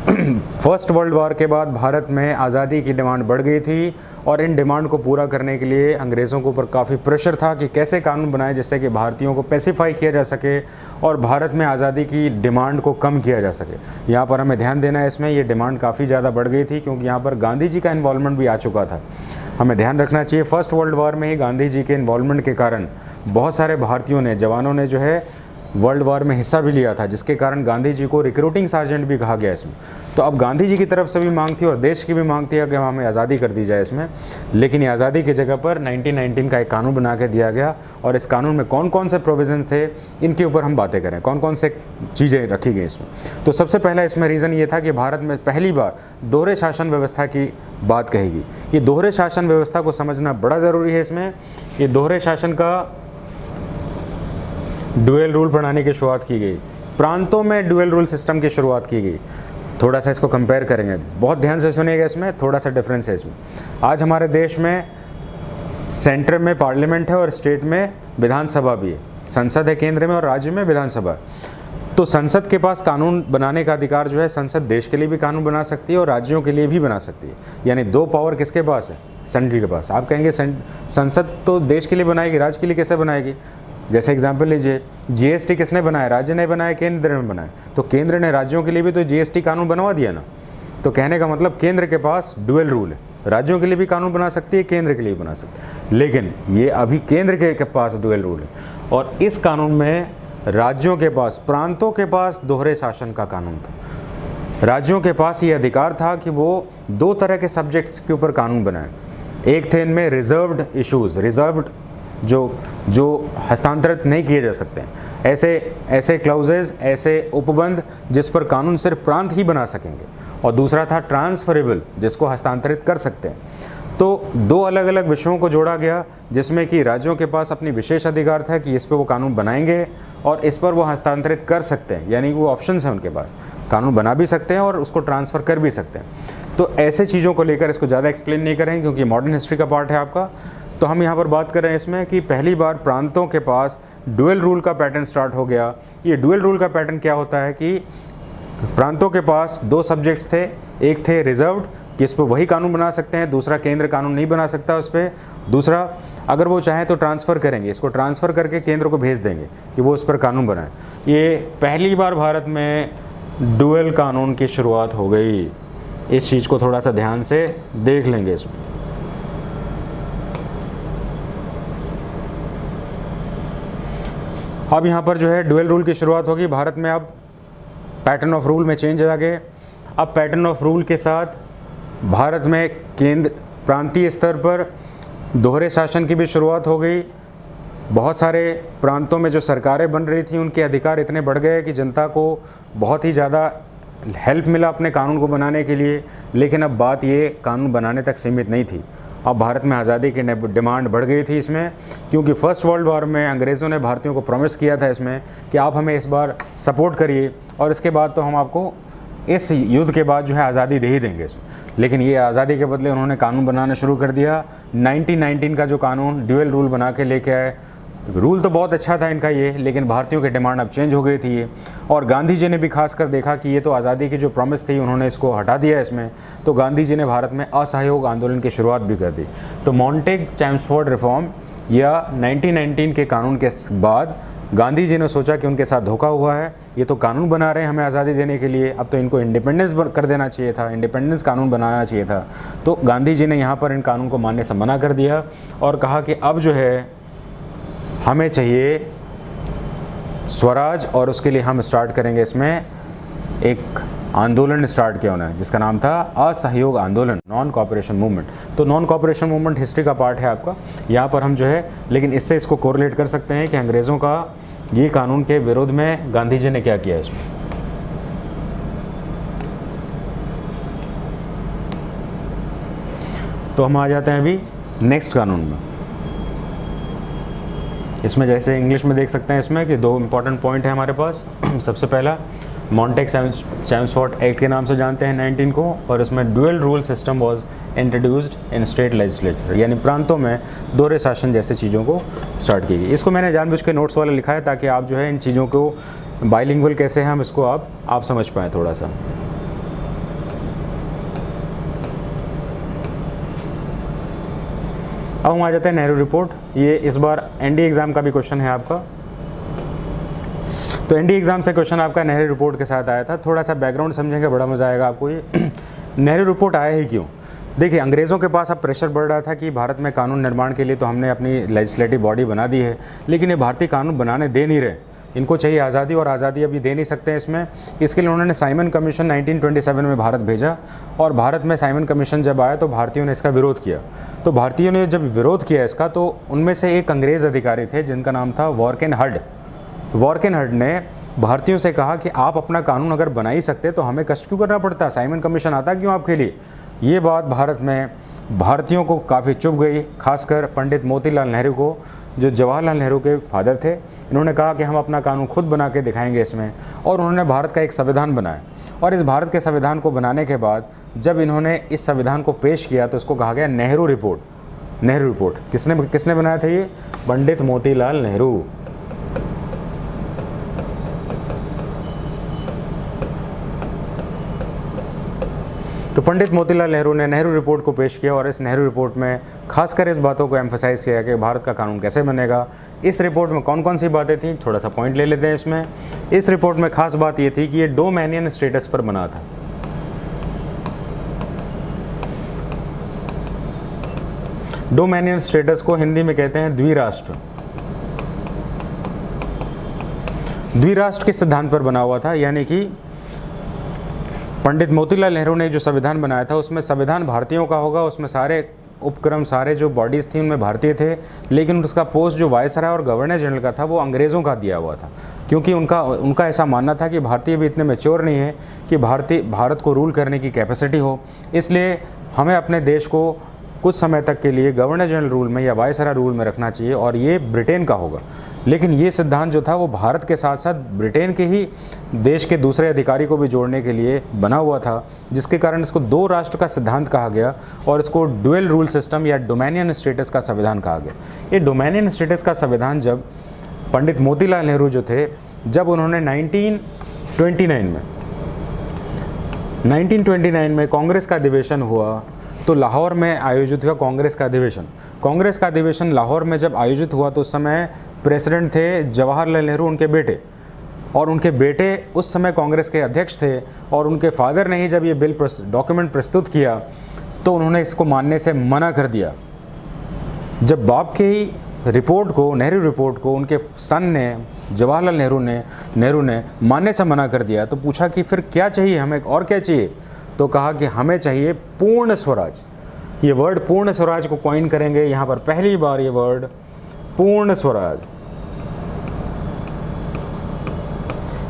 फर्स्ट वर्ल्ड वॉर के बाद भारत में आज़ादी की डिमांड बढ़ गई थी और इन डिमांड को पूरा करने के लिए अंग्रेज़ों के ऊपर काफ़ी प्रेशर था कि कैसे कानून बनाए जिससे कि भारतीयों को पेसिफाई किया जा सके और भारत में आज़ादी की डिमांड को कम किया जा सके। यहाँ पर हमें ध्यान देना है, इसमें ये डिमांड काफ़ी ज़्यादा बढ़ गई थी क्योंकि यहाँ पर गांधी जी का इन्वॉल्वमेंट भी आ चुका था। हमें ध्यान रखना चाहिए फर्स्ट वर्ल्ड वॉर में ही गांधी जी के इन्वॉल्वमेंट के कारण बहुत सारे भारतीयों ने, जवानों ने जो है वर्ल्ड वॉर में हिस्सा भी लिया था, जिसके कारण गांधी जी को रिक्रूटिंग सार्जेंट भी कहा गया इसमें। तो अब गांधी जी की तरफ से भी मांग थी और देश की भी मांग थी कि हमें आज़ादी कर दी जाए इसमें, लेकिन ये आज़ादी की जगह पर 1919 का एक कानून बना के दिया गया और इस कानून में कौन कौन से प्रोविजन थे इनके ऊपर हम बातें करें, कौन कौन से चीज़ें रखी गई इसमें। तो सबसे पहला इसमें रीज़न ये था कि भारत में पहली बार दोहरे शासन व्यवस्था की बात कहेगी। ये दोहरे शासन व्यवस्था को समझना बड़ा ज़रूरी है। इसमें ये दोहरे शासन का ड्यूअल रूल बनाने की शुरुआत की गई, प्रांतों में ड्यूअल रूल सिस्टम की शुरुआत की गई। थोड़ा सा इसको कंपेयर करेंगे, बहुत ध्यान से सुनिएगा, इसमें थोड़ा सा डिफरेंस है इसमें। आज हमारे देश में सेंटर में पार्लियामेंट है और स्टेट में विधानसभा भी है, संसद है केंद्र में और राज्य में विधानसभा। तो संसद के पास कानून बनाने का अधिकार जो है, संसद देश के लिए भी कानून बना सकती है और राज्यों के लिए भी बना सकती है। यानी दो पावर किसके पास है? सेंट्रल के पास। आप कहेंगे संसद तो देश के लिए बनाएगी, राज्य के लिए कैसे बनाएगी? जैसे एग्जाम्पल लीजिए, जीएसटी किसने बनाया? राज्य ने बनाया, केंद्र ने बनाया। तो केंद्र ने राज्यों के लिए भी तो जीएसटी कानून बनवा दिया ना। तो कहने का मतलब केंद्र के पास ड्यूअल रूल है, राज्यों के लिए भी कानून बना सकती है, केंद्र के लिए भी बना सकती है। लेकिन ये अभी केंद्र के पास ड्यूअल रूल है और इस कानून में राज्यों के पास, प्रांतों के पास दोहरे शासन का कानून था। राज्यों के पास ये अधिकार था कि वो दो तरह के सब्जेक्ट्स के ऊपर कानून बनाएं। एक थे इनमें रिजर्व्ड इश्यूज, रिजर्व्ड जो हस्तांतरित नहीं किए जा सकते हैं, ऐसे क्लाउजेज, ऐसे उपबंध जिस पर कानून सिर्फ प्रांत ही बना सकेंगे। और दूसरा था ट्रांसफरेबल, जिसको हस्तांतरित कर सकते हैं। तो दो अलग अलग विषयों को जोड़ा गया जिसमें कि राज्यों के पास अपनी विशेष अधिकार था कि इस पर वो कानून बनाएंगे और इस पर वो हस्तांतरित कर सकते हैं। यानी वो ऑप्शंस हैं उनके पास, कानून बना भी सकते हैं और उसको ट्रांसफ़र कर भी सकते हैं। तो ऐसे चीज़ों को लेकर इसको ज़्यादा एक्सप्लेन नहीं करेंगे क्योंकि मॉडर्न हिस्ट्री का पार्ट है आपका। तो हम यहाँ पर बात कर रहे हैं इसमें कि पहली बार प्रांतों के पास ड्यूअल रूल का पैटर्न स्टार्ट हो गया। ये ड्यूअल रूल का पैटर्न क्या होता है कि प्रांतों के पास दो सब्जेक्ट्स थे, एक थे रिजर्व्ड कि इस पर वही कानून बना सकते हैं, दूसरा केंद्र कानून नहीं बना सकता उस पर। दूसरा, अगर वो चाहें तो ट्रांसफ़र करेंगे, इसको ट्रांसफ़र करके केंद्र को भेज देंगे कि वो उस पर कानून बनाए। ये पहली बार भारत में ड्यूअल कानून की शुरुआत हो गई। इस चीज़ को थोड़ा सा ध्यान से देख लेंगे इसमें। अब यहाँ पर जो है ड्यूअल रूल की शुरुआत होगी भारत में। अब पैटर्न ऑफ रूल में चेंज आ गए। अब पैटर्न ऑफ रूल के साथ भारत में केंद्र प्रांतीय स्तर पर दोहरे शासन की भी शुरुआत हो गई। बहुत सारे प्रांतों में जो सरकारें बन रही थी उनके अधिकार इतने बढ़ गए कि जनता को बहुत ही ज़्यादा हेल्प मिला अपने कानून को बनाने के लिए। लेकिन अब बात ये कानून बनाने तक सीमित नहीं थी। अब भारत में आज़ादी की डिमांड बढ़ गई थी इसमें, क्योंकि फर्स्ट वर्ल्ड वॉर में अंग्रेज़ों ने भारतीयों को प्रॉमिस किया था इसमें कि आप हमें इस बार सपोर्ट करिए और इसके बाद तो हम आपको इस युद्ध के बाद जो है आज़ादी दे ही देंगे इसमें। लेकिन ये आज़ादी के बदले उन्होंने कानून बनाना शुरू कर दिया। 1919 का जो कानून ड्यूअल रूल बना के लेके आए, रूल तो बहुत अच्छा था इनका ये, लेकिन भारतीयों की डिमांड अब चेंज हो गई थी ये। और गांधी जी ने भी खासकर देखा कि ये तो आज़ादी की जो प्रॉमिस थी उन्होंने इसको हटा दिया इसमें। तो गांधी जी ने भारत में असहयोग आंदोलन की शुरुआत भी कर दी। तो मॉन्टेग-चेम्सफोर्ड रिफॉर्म या 1919 के कानून के बाद गांधी जी ने सोचा कि उनके साथ धोखा हुआ है, ये तो कानून बना रहे हैं हमें आज़ादी देने के लिए, अब तो इनको इंडिपेंडेंस कर देना चाहिए था, इंडिपेंडेंस कानून बनाना चाहिए था। तो गांधी जी ने यहाँ पर इन कानून को मानने से मना कर दिया और कहा कि अब जो है हमें चाहिए स्वराज और उसके लिए हम स्टार्ट करेंगे इसमें एक आंदोलन स्टार्ट किया उन्होंने जिसका नाम था असहयोग आंदोलन, नॉन कॉपरेशन मूवमेंट। तो नॉन कॉपरेशन मूवमेंट हिस्ट्री का पार्ट है आपका, यहाँ पर हम जो है, लेकिन इससे इसको कोरिलेट कर सकते हैं कि अंग्रेज़ों का ये कानून के विरोध में गांधी जी ने क्या किया इसमें। तो हम आ जाते हैं अभी नेक्स्ट कानून में। इसमें जैसे इंग्लिश में देख सकते हैं इसमें कि दो इंपॉर्टेंट पॉइंट है हमारे पास। सबसे पहला मॉन्टेग-चेम्सफोर्ड एक्ट के नाम से जानते हैं 19 को, और इसमें dual rule system was introduced in state legislature, यानी प्रांतों में दोहरे शासन जैसे चीज़ों को स्टार्ट की गई। इसको मैंने जानबूझ के नोट्स वाला लिखा है ताकि आप जो है इन चीज़ों को बाइलिंगुअल कैसे हैं हम इसको आप समझ पाएँ थोड़ा सा। अब हम आ जाते हैं नेहरू रिपोर्ट। ये इस बार एनडीए एग्ज़ाम का भी क्वेश्चन है आपका। तो एनडीए एग्ज़ाम से क्वेश्चन आपका नेहरू रिपोर्ट के साथ आया था। थोड़ा सा बैकग्राउंड समझेंगे, बड़ा मज़ा आएगा आपको ये। नेहरू रिपोर्ट आया ही क्यों? देखिए, अंग्रेज़ों के पास अब प्रेशर बढ़ रहा था कि भारत में कानून निर्माण के लिए तो हमने अपनी लेजिस्लेटिव बॉडी बना दी है, लेकिन ये भारतीय कानून बनाने दे नहीं रहे। इनको चाहिए आज़ादी, और आज़ादी अभी दे नहीं सकते हैं इसमें। इसके लिए उन्होंने साइमन कमीशन 1927 में भारत भेजा, और भारत में साइमन कमीशन जब आया तो भारतीयों ने इसका विरोध किया। तो भारतीयों ने जब विरोध किया इसका, तो उनमें से एक अंग्रेज़ अधिकारी थे जिनका नाम था वॉरकेन हड। वॉरकेन हड ने भारतीयों से कहा कि आप अपना कानून अगर बना ही सकते तो हमें कष्ट क्यों करना पड़ता, साइमन कमीशन आता क्यों आपके लिए। ये बात भारत में भारतीयों को काफ़ी चुभ गई, खासकर पंडित मोतीलाल नेहरू को, जो जवाहरलाल नेहरू के फादर थे। इन्होंने कहा कि हम अपना कानून खुद बना के दिखाएंगे इसमें, और उन्होंने भारत का एक संविधान बनाया। और इस भारत के संविधान को बनाने के बाद जब इन्होंने इस संविधान को पेश किया तो इसको कहा गया नेहरू रिपोर्ट। नेहरू रिपोर्ट किसने बनाया था? ये पंडित मोतीलाल नेहरू। तो पंडित मोतीलाल नेहरू ने नेहरू रिपोर्ट को पेश किया, और इस नेहरू रिपोर्ट में खासकर इस बातों को एम्फसाइज़ किया कि भारत का कानून कैसे बनेगा। इस रिपोर्ट में कौन कौन सी बातें थी, थोड़ा सा पॉइंट ले लेते हैं इसमें। इस रिपोर्ट में खास बात ये थी कि ये डोमेनियन स्टेटस पर बना था। डोमेनियन स्टेटस को हिंदी में कहते हैं द्विराष्ट्र। द्विराष्ट्र के सिद्धांत पर बना हुआ था, यानी कि पंडित मोतीलाल नेहरू ने जो संविधान बनाया था उसमें संविधान भारतीयों का होगा, उसमें सारे उपक्रम, सारे जो बॉडीज़ थी उनमें भारतीय थे, लेकिन उसका पोस्ट जो वायसराय और गवर्नर जनरल का था वो अंग्रेज़ों का दिया हुआ था, क्योंकि उनका ऐसा मानना था कि भारतीय भी इतने मैच्योर नहीं है कि भारत को रूल करने की कैपेसिटी हो, इसलिए हमें अपने देश को कुछ समय तक के लिए गवर्नर जनरल रूल में या वायसराय रूल में रखना चाहिए, और ये ब्रिटेन का होगा। लेकिन ये सिद्धांत जो था वो भारत के साथ साथ ब्रिटेन के ही देश के दूसरे अधिकारी को भी जोड़ने के लिए बना हुआ था, जिसके कारण इसको दो राष्ट्र का सिद्धांत कहा गया, और इसको ड्यूअल रूल सिस्टम या डोमेनियन स्टेटस का संविधान कहा गया। ये डोमेनियन स्टेटस का संविधान जब पंडित मोतीलाल नेहरू जो थे, जब उन्होंने 1929 में कांग्रेस का अधिवेशन हुआ, तो लाहौर में आयोजित हुआ कांग्रेस का अधिवेशन। कांग्रेस का अधिवेशन लाहौर में जब आयोजित हुआ तो उस समय प्रेसिडेंट थे जवाहरलाल नेहरू, उनके बेटे, और उनके बेटे उस समय कांग्रेस के अध्यक्ष थे, और उनके फादर ने ही जब ये बिल डॉक्यूमेंट प्रस्तुत किया तो उन्होंने इसको मानने से मना कर दिया। जब बाप की रिपोर्ट को, नेहरू रिपोर्ट को, उनके सन ने, जवाहरलाल नेहरू ने मानने से मना कर दिया, तो पूछा कि फिर क्या चाहिए हमें, और क्या चाहिए? तो कहा कि हमें चाहिए पूर्ण स्वराज। ये वर्ड पूर्ण स्वराज को कॉइन करेंगे यहाँ पर पहली बार, ये वर्ड पूर्ण स्वराज।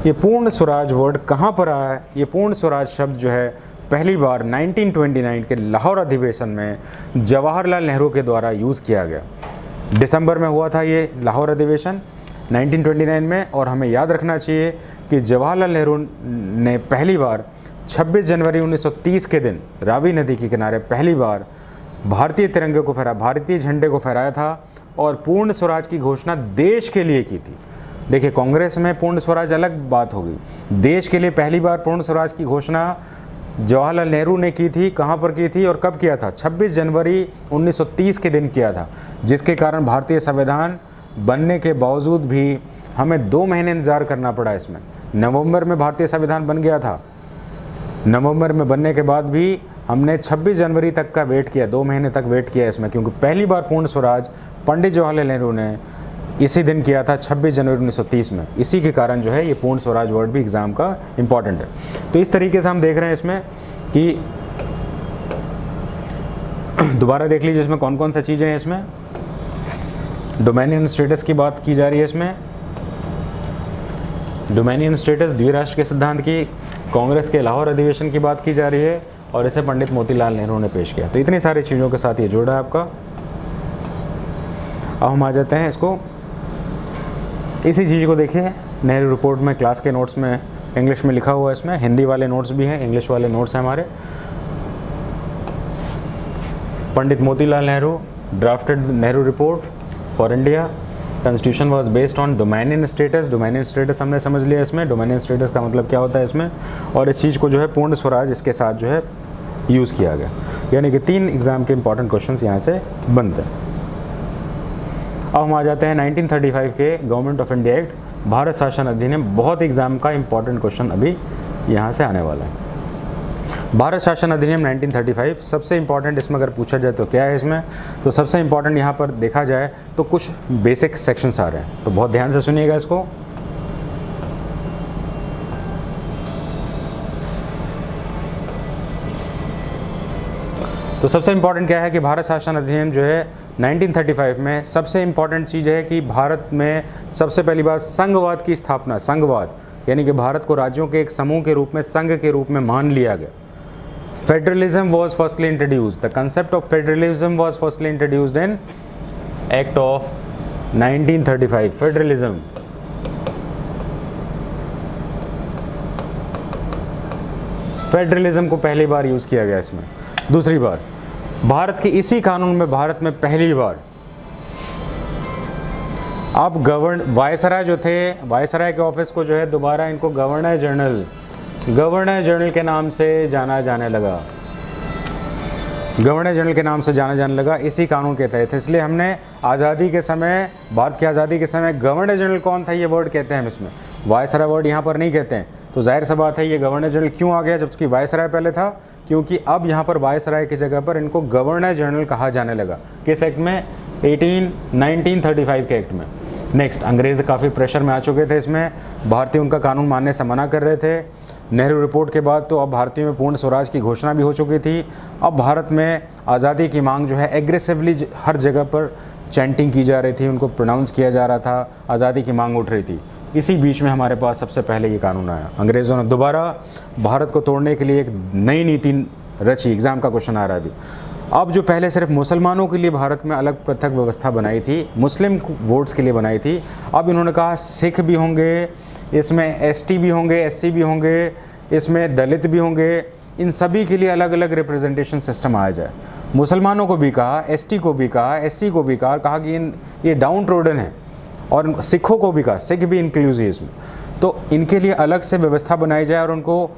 ये पूर्ण स्वराज वर्ड कहाँ पर आया है? ये पूर्ण स्वराज शब्द जो है पहली बार 1929 के लाहौर अधिवेशन में जवाहरलाल नेहरू के द्वारा यूज़ किया गया। दिसंबर में हुआ था ये लाहौर अधिवेशन 1929 में, और हमें याद रखना चाहिए कि जवाहरलाल नेहरू ने पहली बार 26 जनवरी 1930 के दिन रावी नदी के किनारे पहली बार भारतीय तिरंगे को फहराया, भारतीय झंडे को फहराया था, और पूर्ण स्वराज की घोषणा देश के लिए की थी। देखिए, कांग्रेस में पूर्ण स्वराज अलग बात होगी, देश के लिए पहली बार पूर्ण स्वराज की घोषणा जवाहरलाल नेहरू ने की थी। कहाँ पर की थी और कब किया था? 26 जनवरी 1930 के दिन किया था, जिसके कारण भारतीय संविधान बनने के बावजूद भी हमें 2 महीने इंतज़ार करना पड़ा इसमें। नवंबर में भारतीय संविधान बन गया था, नवंबर में बनने के बाद भी हमने 26 जनवरी तक का वेट किया, 2 महीने तक वेट किया इसमें, क्योंकि पहली बार पूर्ण स्वराज पंडित जवाहरलाल नेहरू ने इसी दिन किया था 26 जनवरी 1930 में। इसी के कारण जो है ये पूर्ण स्वराज वर्ड भी एग्ज़ाम का इम्पॉर्टेंट है। तो इस तरीके से हम देख रहे हैं इसमें कि दोबारा देख लीजिए इसमें कौन कौन सी चीज़ें हैं। इसमें डोमेनियन स्टेटस की बात की जा रही है, इसमें डोमेनियन स्टेटस द्विराष्ट्र के सिद्धांत की, कांग्रेस के लाहौर अधिवेशन की बात की जा रही है, और इसे पंडित मोतीलाल नेहरू ने पेश किया। तो इतनी सारी चीज़ों के साथ ये जुड़ा है आपका। अब हम आ जाते हैं इसको, इसी चीज़ को देखिए नेहरू रिपोर्ट में क्लास के नोट्स में इंग्लिश में लिखा हुआ है, इसमें हिंदी वाले नोट्स भी हैं, इंग्लिश वाले नोट्स हैं हमारे। Pandit Motilal Nehru drafted Nehru report for India, constitution was based on dominion status. Dominion status हमने समझ लिया इसमें, डोमेनियन स्टेटस का मतलब क्या होता है इसमें, और इस चीज़ को जो है पूर्ण स्वराज इसके साथ जो है यूज़ किया गया। यानी कि 3 एग्ज़ाम के इंपॉर्टेंट क्वेश्चंस यहाँ से बनते हैं। अब हम आ जाते हैं 1935 के government of India act, Bharat शासन अधिनियम। बहुत एग्जाम का इंपॉर्टेंट क्वेश्चन अभी यहाँ से आने वाला है। भारत शासन अधिनियम 1935 सबसे इंपॉर्टेंट इसमें अगर पूछा जाए तो क्या है इसमें, तो सबसे इंपॉर्टेंट यहाँ पर देखा जाए तो कुछ बेसिक सेक्शंस आ रहे हैं, तो बहुत ध्यान से सुनिएगा इसको। तो सबसे इंपॉर्टेंट क्या है कि भारत शासन अधिनियम जो है 1935 में सबसे इंपॉर्टेंट चीज़ है कि भारत में सबसे पहली बात संघवाद की स्थापना, संघवाद यानी कि भारत को राज्यों के एक समूह के रूप में, संघ के रूप में मान लिया गया। Federalism was firstly introduced, the concept of federalism was firstly introduced in act of 1935। Federalism federalism को पहली बार यूज किया गया इसमें। दूसरी बार भारत के इसी कानून में, भारत में पहली बार अब वायसराय जो थे, वायसराय के ऑफिस को जो है दोबारा इनको गवर्नर जनरल के नाम से जाना जाने लगा, गवर्नर जनरल के नाम से जाना जाने लगा इसी कानून के तहत। इसलिए हमने आज़ादी के समय, भारत की आज़ादी के समय गवर्नर जनरल कौन था ये वर्ड कहते हैं हम इसमें, वायसराय वर्ड यहाँ पर नहीं कहते हैं। तो जाहिर सा बात है ये गवर्नर जनरल क्यों आ गया जबकि वायसराय पहले था, क्योंकि अब यहाँ पर वायसराय की जगह पर इनको गवर्नर जनरल कहा जाने लगा। किस एक्ट में? 1935 के एक्ट में। नेक्स्ट, अंग्रेज़ काफ़ी प्रेशर में आ चुके थे इसमें, भारतीय उनका कानून मानने से मना कर रहे थे। नेहरू रिपोर्ट के बाद तो अब भारतीयों में पूर्ण स्वराज की घोषणा भी हो चुकी थी। अब भारत में आज़ादी की मांग जो है एग्रेसिवली हर जगह पर चैंटिंग की जा रही थी, उनको प्रोनाउंस किया जा रहा था, आज़ादी की मांग उठ रही थी। इसी बीच में हमारे पास सबसे पहले ये कानून आया। अंग्रेज़ों ने दोबारा भारत को तोड़ने के लिए एक नई नीति रची। एग्ज़ाम का क्वेश्चन आ रहा है अभी। अब जो पहले सिर्फ मुसलमानों के लिए भारत में अलग पृथक व्यवस्था बनाई थी, मुस्लिम वोट्स के लिए बनाई थी, अब इन्होंने कहा सिख भी होंगे, इसमें एसटी भी होंगे, एससी भी होंगे, इसमें दलित भी होंगे, इन सभी के लिए अलग अलग रिप्रेजेंटेशन सिस्टम आया जाए। मुसलमानों को भी कहा, एसटी को भी कहा, एससी को भी कहा कि ये डाउन ट्रोडन है, और सिखों को भी कहा, सिख भी इंक्लूसिव इसमें, तो इनके लिए अलग से व्यवस्था बनाई जाए और उनको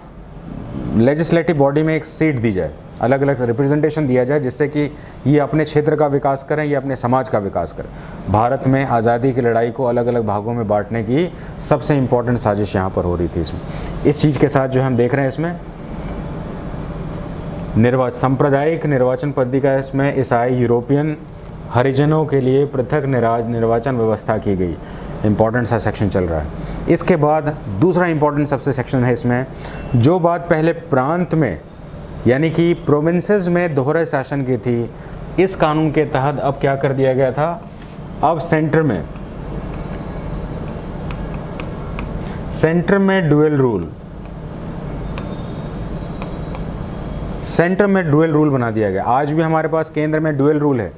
लेजिस्लेटिव बॉडी में एक सीट दी जाए, अलग अलग रिप्रेजेंटेशन दिया जाए, जिससे कि ये अपने क्षेत्र का विकास करें, ये अपने समाज का विकास करें। भारत में आज़ादी की लड़ाई को अलग अलग भागों में बांटने की सबसे इम्पोर्टेंट साजिश यहाँ पर हो रही थी इसमें। इस चीज़ के साथ जो हम देख रहे हैं इसमें सांप्रदायिक निर्वाचन पद्धति का इसमें ईसाई, यूरोपियन, हरिजनों के लिए पृथक निर्वाचन व्यवस्था की गई। इम्पॉर्टेंट सा सेक्शन चल रहा है। इसके बाद दूसरा इम्पॉर्टेंट सबसे सेक्शन है इसमें, जो बात पहले प्रांत में यानी कि प्रोविंसेस में दोहरे शासन की थी, इस कानून के तहत अब क्या कर दिया गया था, अब सेंटर में डुअल रूल बना दिया गया। आज भी हमारे पास केंद्र में डुअल रूल है।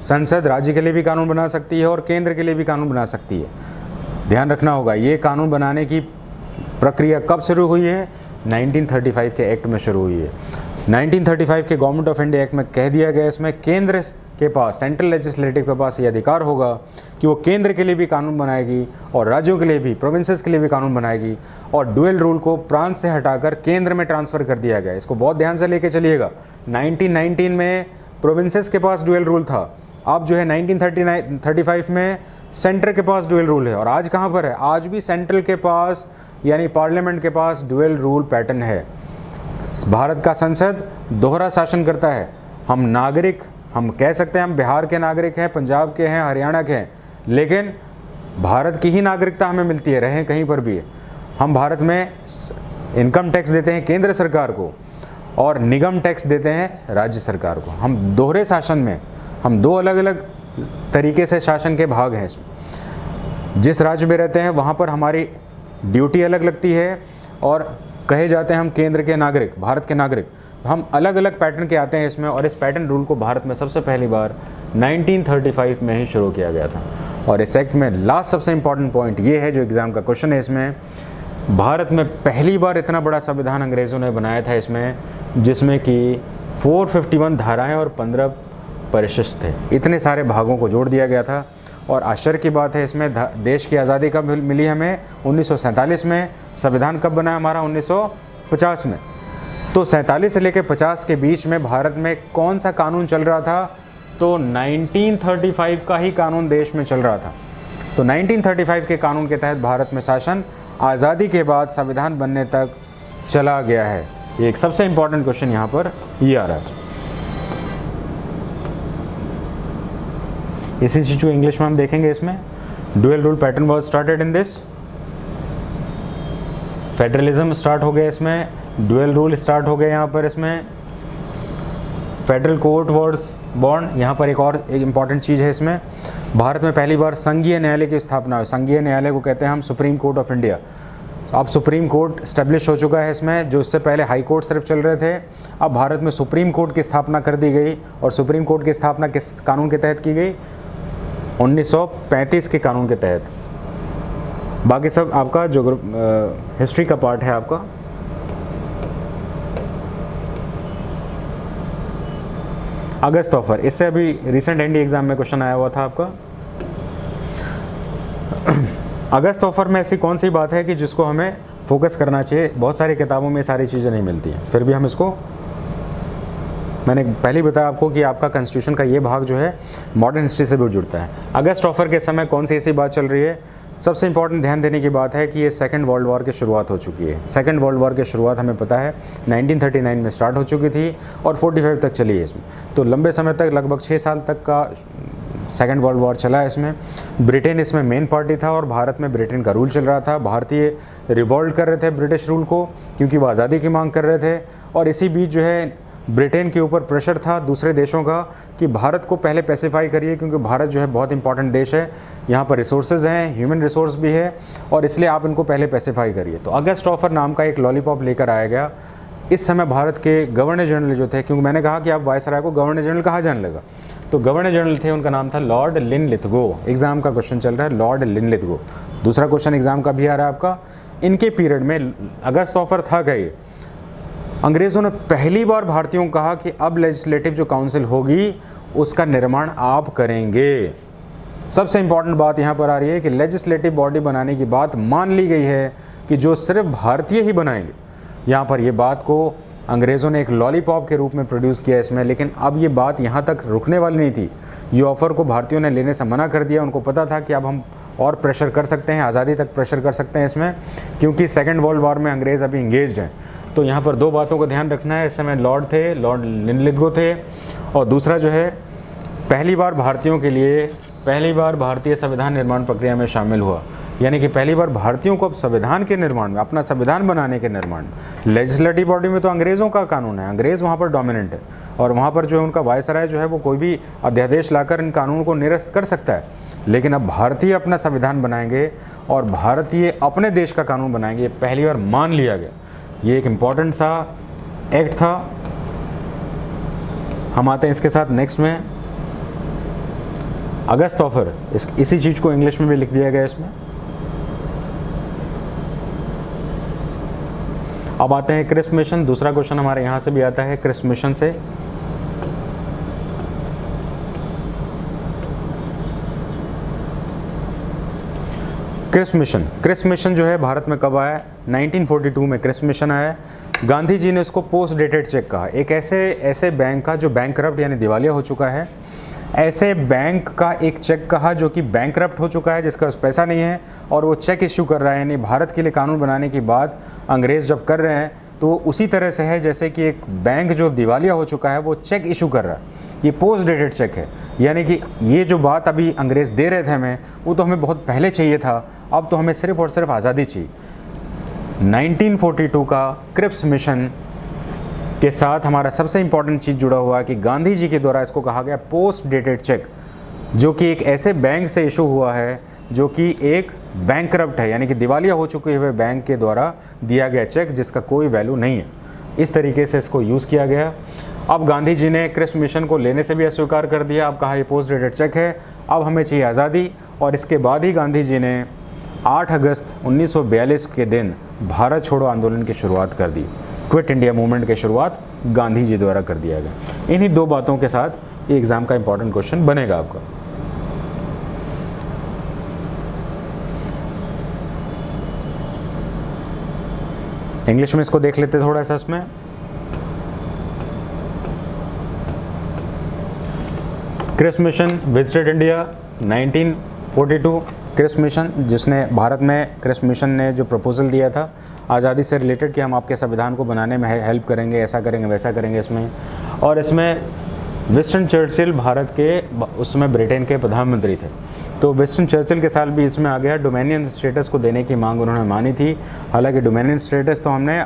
संसद राज्य के लिए भी कानून बना सकती है और केंद्र के लिए भी कानून बना सकती है। ध्यान रखना होगा, ये कानून बनाने की प्रक्रिया कब शुरू हुई है? 1935 के एक्ट में शुरू हुई है। 1935 के गवर्नमेंट ऑफ इंडिया एक्ट में कह दिया गया, इसमें केंद्र के पास, सेंट्रल लेजिस्लेटिव के पास ये अधिकार होगा कि वो केंद्र के लिए भी कानून बनाएगी और राज्यों के लिए भी, प्रोविंसेस के लिए भी कानून बनाएगी। और डुअल रूल को प्रांत से हटाकर केंद्र में ट्रांसफ़र कर दिया गया। इसको बहुत ध्यान से लेके चलिएगा। 1919 में प्रोविंसेस के पास डुअल रूल था, अब जो है 1935 में सेंटर के पास डुअल रूल है। और आज कहाँ पर है? आज भी सेंट्रल के पास यानी पार्लियामेंट के पास डुअल रूल पैटर्न है। भारत का संसद दोहरा शासन करता है। हम कह सकते हैं हम बिहार के नागरिक हैं, पंजाब के हैं, हरियाणा के हैं, लेकिन भारत की ही नागरिकता हमें मिलती है, रहें कहीं पर भी है। हम भारत में इनकम टैक्स देते हैं केंद्र सरकार को और निगम टैक्स देते हैं राज्य सरकार को। हम दोहरे शासन में, हम दो अलग अलग तरीके से शासन के भाग हैं इसमें। जिस राज्य में रहते हैं वहाँ पर हमारी ड्यूटी अलग लगती है और कहे जाते हैं हम केंद्र के नागरिक, भारत के नागरिक। हम अलग अलग पैटर्न के आते हैं इसमें, और इस पैटर्न रूल को भारत में सबसे पहली बार 1935 में ही शुरू किया गया था। और इस एक्ट में लास्ट सबसे इंपॉर्टेंट पॉइंट ये है जो एग्ज़ाम का क्वेश्चन है इसमें, भारत में पहली बार इतना बड़ा संविधान अंग्रेज़ों ने बनाया था इसमें, जिसमें कि 451 धाराएँ और 15 परिशिष्ट थे। इतने सारे भागों को जोड़ दिया गया था। और आश्चर्य की बात है इसमें, देश की आज़ादी कब मिली हमें? 1947 में। संविधान कब बना हमारा? 1950 में। तो 47 से लेकर 50 के बीच में भारत में कौन सा कानून चल रहा था? तो 1935 का ही कानून देश में चल रहा था। तो 1935 के कानून के तहत भारत में शासन आज़ादी के बाद संविधान बनने तक चला गया है। ये एक सबसे इंपॉर्टेंट क्वेश्चन यहाँ पर ये आ रहा है। इसी चीज़ को इंग्लिश में हम देखेंगे। इसमें dual rule pattern was started in this, federalism start हो गया, इसमें ड्यूअल रूल स्टार्ट हो गया, यहाँ पर इसमें फेडरल कोर्ट वाज बॉर्न। यहाँ पर एक इंपॉर्टेंट चीज़ है, इसमें भारत में पहली बार संघीय न्यायालय की स्थापना हुई। संघीय न्यायालय को कहते हैं हम सुप्रीम कोर्ट ऑफ इंडिया। अब सुप्रीम कोर्ट स्टैब्लिश हो चुका है इसमें, जो इससे पहले हाई कोर्ट सिर्फ चल रहे थे। अब भारत में सुप्रीम कोर्ट की स्थापना कर दी गई, और सुप्रीम कोर्ट की स्थापना किस कानून के तहत की गई? 1935 के कानून के तहत। बाकी सब आपका जो हिस्ट्री का पार्ट है आपका। अगस्त ऑफर, इससे अभी रिसेंट एनडी एग्जाम में क्वेश्चन आया हुआ था आपका। अगस्त ऑफर में ऐसी कौन सी बात है कि जिसको हमें फोकस करना चाहिए? बहुत सारी किताबों में सारी चीज़ें नहीं मिलती हैं, फिर भी हम इसको, मैंने पहले ही बताया आपको कि आपका कॉन्स्टिट्यूशन का ये भाग जो है मॉडर्न हिस्ट्री से भी जुड़ता है। अगस्त ऑफर के समय कौन सी ऐसी बात चल रही है? सबसे इंपॉर्टेंट ध्यान देने की बात है कि ये सेकंड वर्ल्ड वॉर की शुरुआत हो चुकी है। सेकंड वर्ल्ड वॉर की शुरुआत हमें पता है 1939 में स्टार्ट हो चुकी थी और 45 तक चली है इसमें। तो लंबे समय तक, लगभग 6 साल तक का सेकंड वर्ल्ड वॉर चला है इसमें। ब्रिटेन इसमें मेन पार्टी था और भारत में ब्रिटेन का रूल चल रहा था। भारतीय रिवॉल्ट कर रहे थे ब्रिटिश रूल को, क्योंकि वो आज़ादी की मांग कर रहे थे। और इसी बीच जो है ब्रिटेन के ऊपर प्रेशर था दूसरे देशों का कि भारत को पहले पैसिफाई करिए, क्योंकि भारत जो है बहुत इंपॉर्टेंट देश है, यहाँ पर रिसोर्सेज हैं, ह्यूमन रिसोर्स भी है, और इसलिए आप इनको पहले पैसिफाई करिए। तो अगस्त ऑफर नाम का एक लॉलीपॉप लेकर आया गया। इस समय भारत के गवर्नर जनरल जो थे, क्योंकि मैंने कहा कि आप वायसराय को गवर्नर जनरल कहा जाने लगा, तो गवर्नर जनरल थे, उनका नाम था लॉर्ड लिनलिथगो। एग्जाम का क्वेश्चन चल रहा है, लॉर्ड लिनलिथगो। दूसरा क्वेश्चन एग्जाम का भी आ रहा है आपका। इनके पीरियड में अगस्त ऑफर था क्या? ये अंग्रेज़ों ने पहली बार भारतीयों को कहा कि अब लेजिस्लेटिव जो काउंसिल होगी उसका निर्माण आप करेंगे। सबसे इंपॉर्टेंट बात यहाँ पर आ रही है कि लेजिस्लेटिव बॉडी बनाने की बात मान ली गई है कि जो सिर्फ भारतीय ही बनाएंगे। यहाँ पर ये बात को अंग्रेज़ों ने एक लॉलीपॉप के रूप में प्रोड्यूस किया इसमें, लेकिन अब ये बात यहाँ तक रुकने वाली नहीं थी। ये ऑफ़र को भारतीयों ने लेने से मना कर दिया। उनको पता था कि अब हम और प्रेशर कर सकते हैं, आज़ादी तक प्रेशर कर सकते हैं इसमें, क्योंकि सेकेंड वर्ल्ड वॉर में अंग्रेज़ अभी इंगेज्ड हैं। तो यहाँ पर दो बातों को ध्यान रखना है। इस समय लॉर्ड थे, लॉर्ड लिनलिथगो थे, और दूसरा जो है पहली बार भारतीयों के लिए, पहली बार भारतीय संविधान निर्माण प्रक्रिया में शामिल हुआ। यानी कि पहली बार भारतीयों को अब संविधान के निर्माण में, अपना संविधान बनाने के निर्माण में, लेजिस्लेटिव बॉडी में तो अंग्रेज़ों का कानून है, अंग्रेज़ वहाँ पर डोमिनेंट है, और वहाँ पर जो है उनका वायसराय जो है वो कोई भी अध्यादेश लाकर इन कानून को निरस्त कर सकता है। लेकिन अब भारतीय अपना संविधान बनाएंगे और भारतीय अपने देश का कानून बनाएंगे, ये पहली बार मान लिया गया। ये एक इम्पॉर्टेंट सा एक्ट था। हम आते हैं इसके साथ नेक्स्ट में, अगस्त ऑफर। इसी चीज़ को इंग्लिश में भी लिख दिया गया इसमें। अब आते हैं क्रिस्प मिशन। दूसरा क्वेश्चन हमारे यहाँ से भी आता है क्रिस्प मिशन से। क्रिस्प मिशन जो है भारत में कब आया? 1942 में क्रिस्प मिशन आया। गांधी जी ने इसको पोस्ट डेटेड चेक कहा। एक ऐसे बैंक का जो बैंकरप्ट यानी दिवालिया हो चुका है, ऐसे बैंक का एक चेक कहा जो कि बैंकरप्ट हो चुका है, जिसका पैसा नहीं है और वो चेक इश्यू कर रहा है। यानी भारत के लिए कानून बनाने की बात अंग्रेज़ जब कर रहे हैं तो उसी तरह से है जैसे कि एक बैंक जो दिवालिया हो चुका है वो चेक इशू कर रहा है। ये पोस्ट डेटेड चेक है, यानी कि ये जो बात अभी अंग्रेज़ दे रहे थे हमें, वो तो हमें बहुत पहले चाहिए था, अब तो हमें सिर्फ और सिर्फ आज़ादी चाहिए। 1942 का क्रिप्स मिशन के साथ हमारा सबसे इंपॉर्टेंट चीज़ जुड़ा हुआ है कि गांधी जी के द्वारा इसको कहा गया पोस्ट डेटेड चेक, जो कि एक ऐसे बैंक से इशू हुआ है जो कि एक बैंकरप्ट है, यानी कि दिवालिया हो चुके हुए बैंक के द्वारा दिया गया चेक जिसका कोई वैल्यू नहीं है। इस तरीके से इसको यूज़ किया गया। अब गांधी जी ने क्रिप्स मिशन को लेने से भी अस्वीकार कर दिया। अब कहा ये पोस्ट डेटेड चेक है, अब हमें चाहिए आज़ादी। और इसके बाद ही गांधी जी ने 8 अगस्त 1942 के दिन भारत छोड़ो आंदोलन की शुरुआत कर दी। क्विट इंडिया मूवमेंट की शुरुआत गांधी जी द्वारा कर दिया गया। इन्हीं दो बातों के साथ ये एग्ज़ाम का इंपॉर्टेंट क्वेश्चन बनेगा आपका। इंग्लिश में इसको देख लेते थोड़ा सा। इसमें Cripps mission visited India 1942। Cripps mission, जिसने भारत में क्रिप्स मिशन ने जो प्रपोजल दिया था आज़ादी से रिलेटेड कि हम आपके संविधान को बनाने में हेल्प करेंगे, ऐसा करेंगे वैसा करेंगे इसमें। और इसमें विंस्टन चर्चिल भारत के उस समय ब्रिटेन के प्रधानमंत्री थे, तो विंस्टन चर्चिल के साथ भी इसमें आ गया। डोमेनियन स्टेटस को देने की मांग उन्होंने मानी थी। हालांकि डोमेनियन स्टेटस तो हमने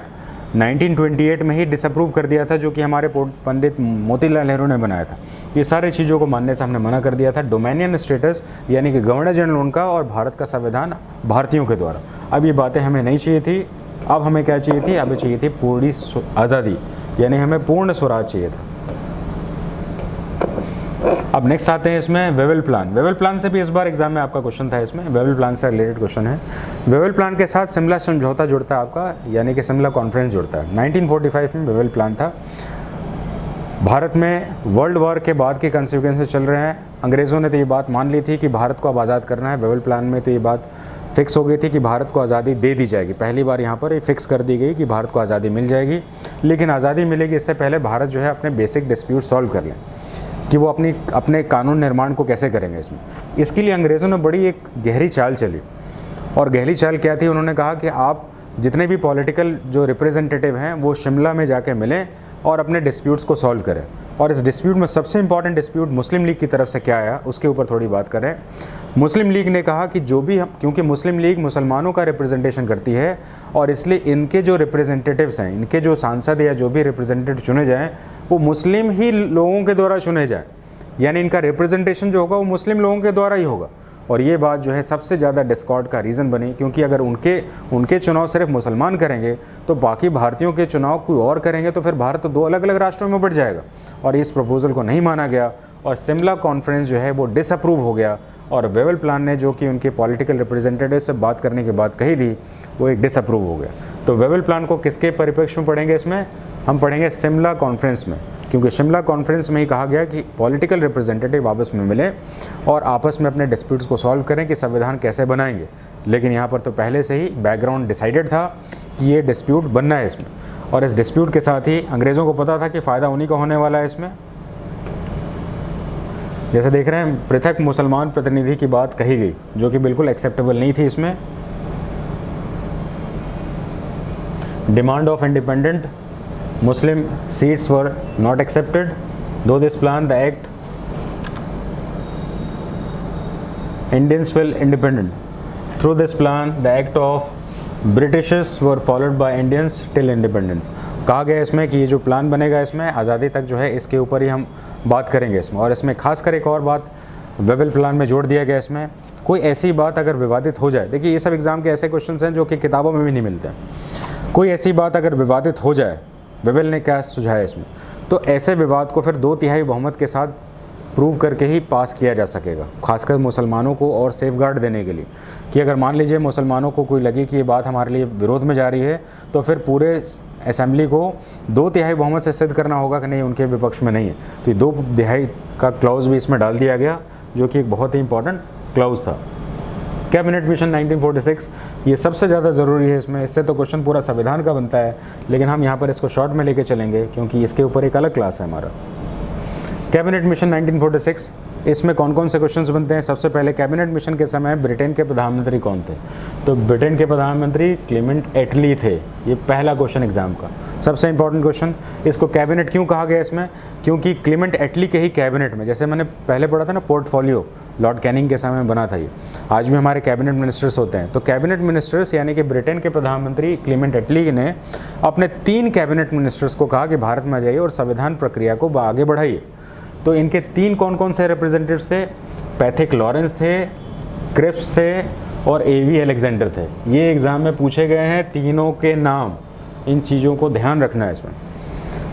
1928 में ही डिसअप्रूव कर दिया था, जो कि हमारे पंडित मोतीलाल नेहरू ने बनाया था। ये सारी चीज़ों को मानने से हमने मना कर दिया था। डोमेनियन स्टेटस यानी कि गवर्नर जनरल उनका और भारत का संविधान भारतीयों के द्वारा। अब ये बातें हमें नहीं चाहिए थी। अब हमें क्या चाहिए थी? अब चाहिए थी पूरी आज़ादी, यानी हमें पूर्ण स्वराज चाहिए था। अब नेक्स्ट आते हैं इसमें वेवेल प्लान। वेवेल प्लान से भी इस बार एग्जाम में आपका क्वेश्चन था, इसमें वेवेल प्लान से रिलेटेड क्वेश्चन है। वेवेल प्लान के साथ शिमला समझौता जुड़ता है आपका, यानी कि शिमला कॉन्फ्रेंस जुड़ता है। 1945 में वेवेल प्लान था। भारत में वर्ल्ड वॉर के बाद के कंसिक्वेंसेस चल रहे हैं। अंग्रेज़ों ने तो ये बात मान ली थी कि भारत को अब आज़ाद करना है। वेवेल प्लान में तो ये बात फिक्स हो गई थी कि भारत को आज़ादी दे दी जाएगी। पहली बार यहाँ पर ये फिक्स कर दी गई कि भारत को आज़ादी मिल जाएगी, लेकिन आज़ादी मिलेगी इससे पहले भारत जो है अपने बेसिक डिस्प्यूट सॉल्व कर लें कि वो अपने कानून निर्माण को कैसे करेंगे इसमें। इसके लिए अंग्रेज़ों ने बड़ी एक गहरी चाल चली, और गहरी चाल क्या थी? उन्होंने कहा कि आप जितने भी पॉलिटिकल जो रिप्रेजेंटेटिव हैं वो शिमला में जाके मिलें और अपने डिस्प्यूट्स को सॉल्व करें। और इस डिस्प्यूट में सबसे इंपॉर्टेंट डिस्प्यूट मुस्लिम लीग की तरफ से क्या आया उसके ऊपर थोड़ी बात करें। मुस्लिम लीग ने कहा कि जो भी हम, क्योंकि मुस्लिम लीग मुसलमानों का रिप्रेजेंटेशन करती है और इसलिए इनके जो रिप्रेजेंटेटिव्स हैं, इनके जो सांसद या जो भी रिप्रेजेंटेटिव चुने जाएँ वो मुस्लिम ही लोगों के द्वारा चुने जाएँ, यानी इनका रिप्रेजेंटेशन जो होगा वो मुस्लिम लोगों के द्वारा ही होगा। और ये बात जो है सबसे ज़्यादा डिस्कॉर्ड का रीज़न बनी, क्योंकि अगर उनके चुनाव सिर्फ मुसलमान करेंगे तो बाकी भारतीयों के चुनाव कोई और करेंगे तो फिर भारत तो दो अलग अलग राष्ट्रों में बढ़ जाएगा। और इस प्रपोजल को नहीं माना गया और शिमला कॉन्फ्रेंस जो है वो डिसअप्रूव हो गया। और वेवेल प्लान ने जो कि उनके पॉलिटिकल रिप्रेजेंटेटिव से बात करने के बाद कही थी वो एक डिसअप्रूव हो गया। तो वेवेल प्लान को किसके परिप्रेक्ष्य में पढ़ेंगे? इसमें हम पढ़ेंगे शिमला कॉन्फ्रेंस में, क्योंकि शिमला कॉन्फ्रेंस में ही कहा गया कि पॉलिटिकल रिप्रेजेंटेटिव आपस में मिलें और आपस में अपने डिस्प्यूट्स को सॉल्व करें कि संविधान कैसे बनाएंगे। लेकिन यहाँ पर तो पहले से ही बैकग्राउंड डिसाइडेड था कि ये डिस्प्यूट बनना है इसमें, और इस डिस्प्यूट के साथ ही अंग्रेज़ों को पता था कि फ़ायदा उन्हीं का होने वाला है इसमें। जैसे देख रहे हैं पृथक मुसलमान प्रतिनिधि की बात कही गई, जो कि बिल्कुल एक्सेप्टेबल नहीं थी इसमें। Demand of independent Muslim seats were not accepted. Though this plan, the act, Indians feel independent. Through this plan, the act of Britishes were followed by Indians till independence. कहा गया इसमें कि ये जो प्लान बनेगा इसमें आज़ादी तक जो है इसके ऊपर ही हम बात करेंगे इसमें। और इसमें खासकर एक और बात वेवेल प्लान में जोड़ दिया गया, इसमें कोई ऐसी बात अगर विवादित हो जाए, देखिए ये सब एग्ज़ाम के ऐसे क्वेश्चंस हैं जो कि किताबों में भी नहीं मिलते हैं। कोई ऐसी बात अगर विवादित हो जाए, वेवेल ने क्या सुझाया इसमें, तो ऐसे विवाद को फिर 2/3 बहुमत के साथ प्रूव करके ही पास किया जा सकेगा, खासकर मुसलमानों को और सेफगार्ड देने के लिए। कि अगर मान लीजिए मुसलमानों को कोई लगे कि ये बात हमारे लिए विरोध में जा रही है, तो फिर पूरे असेंबली को 2/3 बहुमत से सिद्ध करना होगा कि नहीं उनके विपक्ष में नहीं है। तो ये 2/3 का क्लॉज भी इसमें डाल दिया गया, जो कि एक बहुत ही इंपॉर्टेंट क्लॉज था। कैबिनेट मिशन 1946 ये सबसे ज़्यादा ज़रूरी है इसमें। इससे तो क्वेश्चन पूरा संविधान का बनता है, लेकिन हम यहाँ पर इसको शॉर्ट में लेके चलेंगे क्योंकि इसके ऊपर एक अलग क्लास है हमारा। कैबिनेट मिशन 1946, इसमें कौन कौन से क्वेश्चंस बनते हैं? सबसे पहले कैबिनेट मिशन के समय ब्रिटेन के प्रधानमंत्री कौन थे? तो ब्रिटेन के प्रधानमंत्री क्लेमेंट एटली थे। ये पहला क्वेश्चन एग्जाम का सबसे इंपॉर्टेंट क्वेश्चन। इसको कैबिनेट क्यों कहा गया इसमें? क्योंकि क्लेमेंट एटली के ही कैबिनेट में, जैसे मैंने पहले पढ़ा था ना, पोर्टफोलियो लॉर्ड कैनिंग के समय में बना था ये। आज भी हमारे कैबिनेट मिनिस्टर्स होते हैं, तो कैबिनेट मिनिस्टर्स यानी कि ब्रिटेन के प्रधानमंत्री क्लेमेंट एटली ने अपने 3 कैबिनेट मिनिस्टर्स को कहा कि भारत में आ जाइए और संविधान प्रक्रिया को आगे बढ़ाइए। तो इनके 3 कौन कौन से रिप्रेजेंटेटिव्स थे? पैथिक लॉरेंस थे, क्रिप्स थे और एवी अलेक्जेंडर थे। ये एग्जाम में पूछे गए हैं तीनों के नाम, इन चीज़ों को ध्यान रखना है इसमें।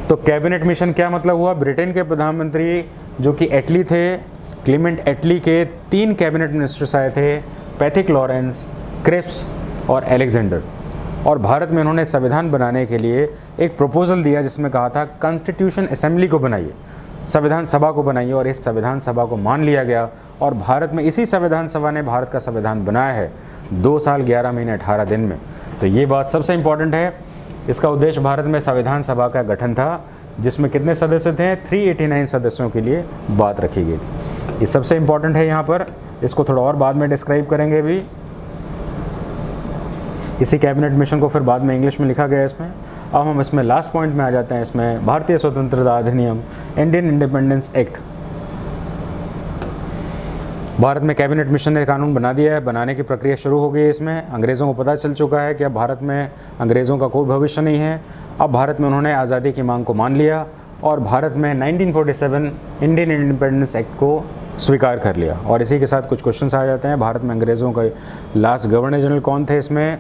तो कैबिनेट मिशन क्या मतलब हुआ? ब्रिटेन के प्रधानमंत्री जो कि एटली थे, क्लेमेंट एटली के 3 कैबिनेट मिनिस्टर्स आए थे, पैथिक लॉरेंस, क्रिप्स और अलेक्जेंडर। और भारत में उन्होंने संविधान बनाने के लिए एक प्रपोजल दिया जिसमें कहा था कॉन्स्टिट्यूशन असेंबली को बनाइए, संविधान सभा को बनाइए। और इस संविधान सभा को मान लिया गया और भारत में इसी संविधान सभा ने भारत का संविधान बनाया है 2 साल 11 महीने 18 दिन में। तो ये बात सबसे इम्पॉर्टेंट है। इसका उद्देश्य भारत में संविधान सभा का गठन था जिसमें कितने सदस्य थे, 389 सदस्यों के लिए बात रखी गई थी। ये सबसे इम्पोर्टेंट है यहाँ पर, इसको थोड़ा और बाद में डिस्क्राइब करेंगे भी। इसी कैबिनेट मिशन को फिर बाद में इंग्लिश में लिखा गया है इसमें। अब हम इसमें लास्ट पॉइंट में आ जाते हैं, इसमें भारतीय स्वतंत्रता अधिनियम, इंडियन इंडिपेंडेंस एक्ट। भारत में कैबिनेट मिशन ने कानून बना दिया है, बनाने की प्रक्रिया शुरू हो गई है। इसमें अंग्रेज़ों को पता चल चुका है कि अब भारत में अंग्रेज़ों का कोई भविष्य नहीं है। अब भारत में उन्होंने आज़ादी की मांग को मान लिया और भारत में 1947 इंडियन इंडिपेंडेंस एक्ट को स्वीकार कर लिया। और इसी के साथ कुछ क्वेश्चंस आ जाते हैं। भारत में अंग्रेज़ों का लास्ट गवर्नर जनरल कौन थे इसमें,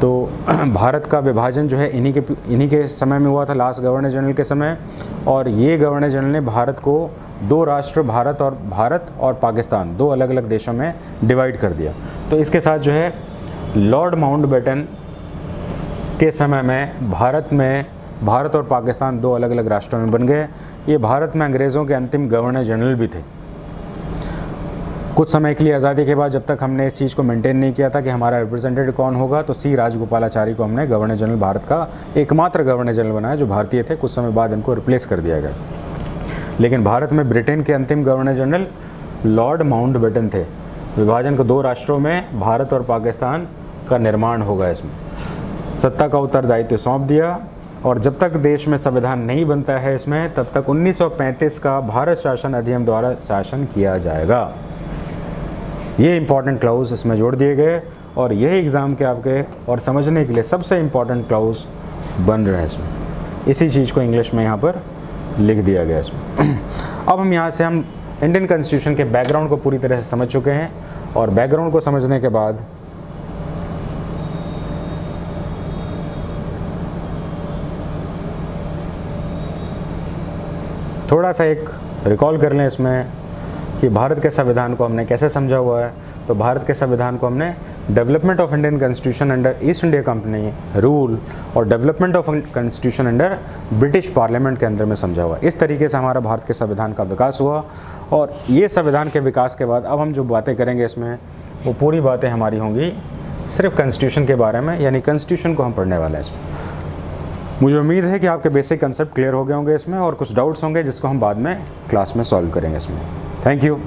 तो भारत का विभाजन जो है इन्हीं के समय में हुआ था, लास्ट गवर्नर जनरल के समय। और ये गवर्नर जनरल ने भारत को दो राष्ट्र, भारत और पाकिस्तान, दो अलग अलग देशों में डिवाइड कर दिया। तो इसके साथ जो है लॉर्ड माउंटबेटन के समय में भारत और पाकिस्तान दो अलग अलग राष्ट्रों में बन गए। ये भारत में अंग्रेज़ों के अंतिम गवर्नर जनरल भी थे। कुछ समय के लिए आज़ादी के बाद, जब तक हमने इस चीज़ को मेंटेन नहीं किया था कि हमारा रिप्रेजेंटेटिव कौन होगा, तो सी राजगोपालाचारी को हमने गवर्नर जनरल, भारत का एकमात्र गवर्नर जनरल बनाया जो भारतीय थे। कुछ समय बाद इनको रिप्लेस कर दिया गया। लेकिन भारत में ब्रिटेन के अंतिम गवर्नर जनरल लॉर्ड माउंटबेटन थे। विभाजन को दो राष्ट्रों में भारत और पाकिस्तान का निर्माण होगा। इसमें सत्ता का उत्तरदायित्व सौंप दिया और जब तक देश में संविधान नहीं बनता है इसमें, तब तक 1935 का भारत शासन अधिनियम द्वारा शासन किया जाएगा। ये इंपॉर्टेंट क्लाउज इसमें जोड़ दिए गए और यही एग्ज़ाम के आपके और समझने के लिए सबसे इम्पॉर्टेंट क्लाउज बन रहे हैं इसमें। इसी चीज़ को इंग्लिश में यहाँ पर लिख दिया गया इसमें। अब हम यहाँ से इंडियन कॉन्स्टिट्यूशन के बैकग्राउंड को पूरी तरह से समझ चुके हैं और बैकग्राउंड को समझने के बाद थोड़ा सा एक रिकॉल कर लें इसमें कि भारत के संविधान को हमने कैसे समझा हुआ है। तो भारत के संविधान को हमने development of Indian constitution under East India company rule और development of constitution under British parliament के अंदर में समझा हुआ। इस तरीके से हमारा भारत के संविधान का विकास हुआ और ये संविधान के विकास के बाद अब हम जो बातें करेंगे इसमें, वो पूरी बातें हमारी होंगी सिर्फ कॉन्स्टिट्यूशन के बारे में, यानी कॉन्स्टिट्यूशन को हम पढ़ने वाले हैं इसमें। मुझे उम्मीद है कि आपके बेसिक कंसेप्ट क्लियर हो गए होंगे इसमें और कुछ डाउट्स होंगे जिसको हम बाद में क्लास में सॉल्व करेंगे इसमें। Thank you.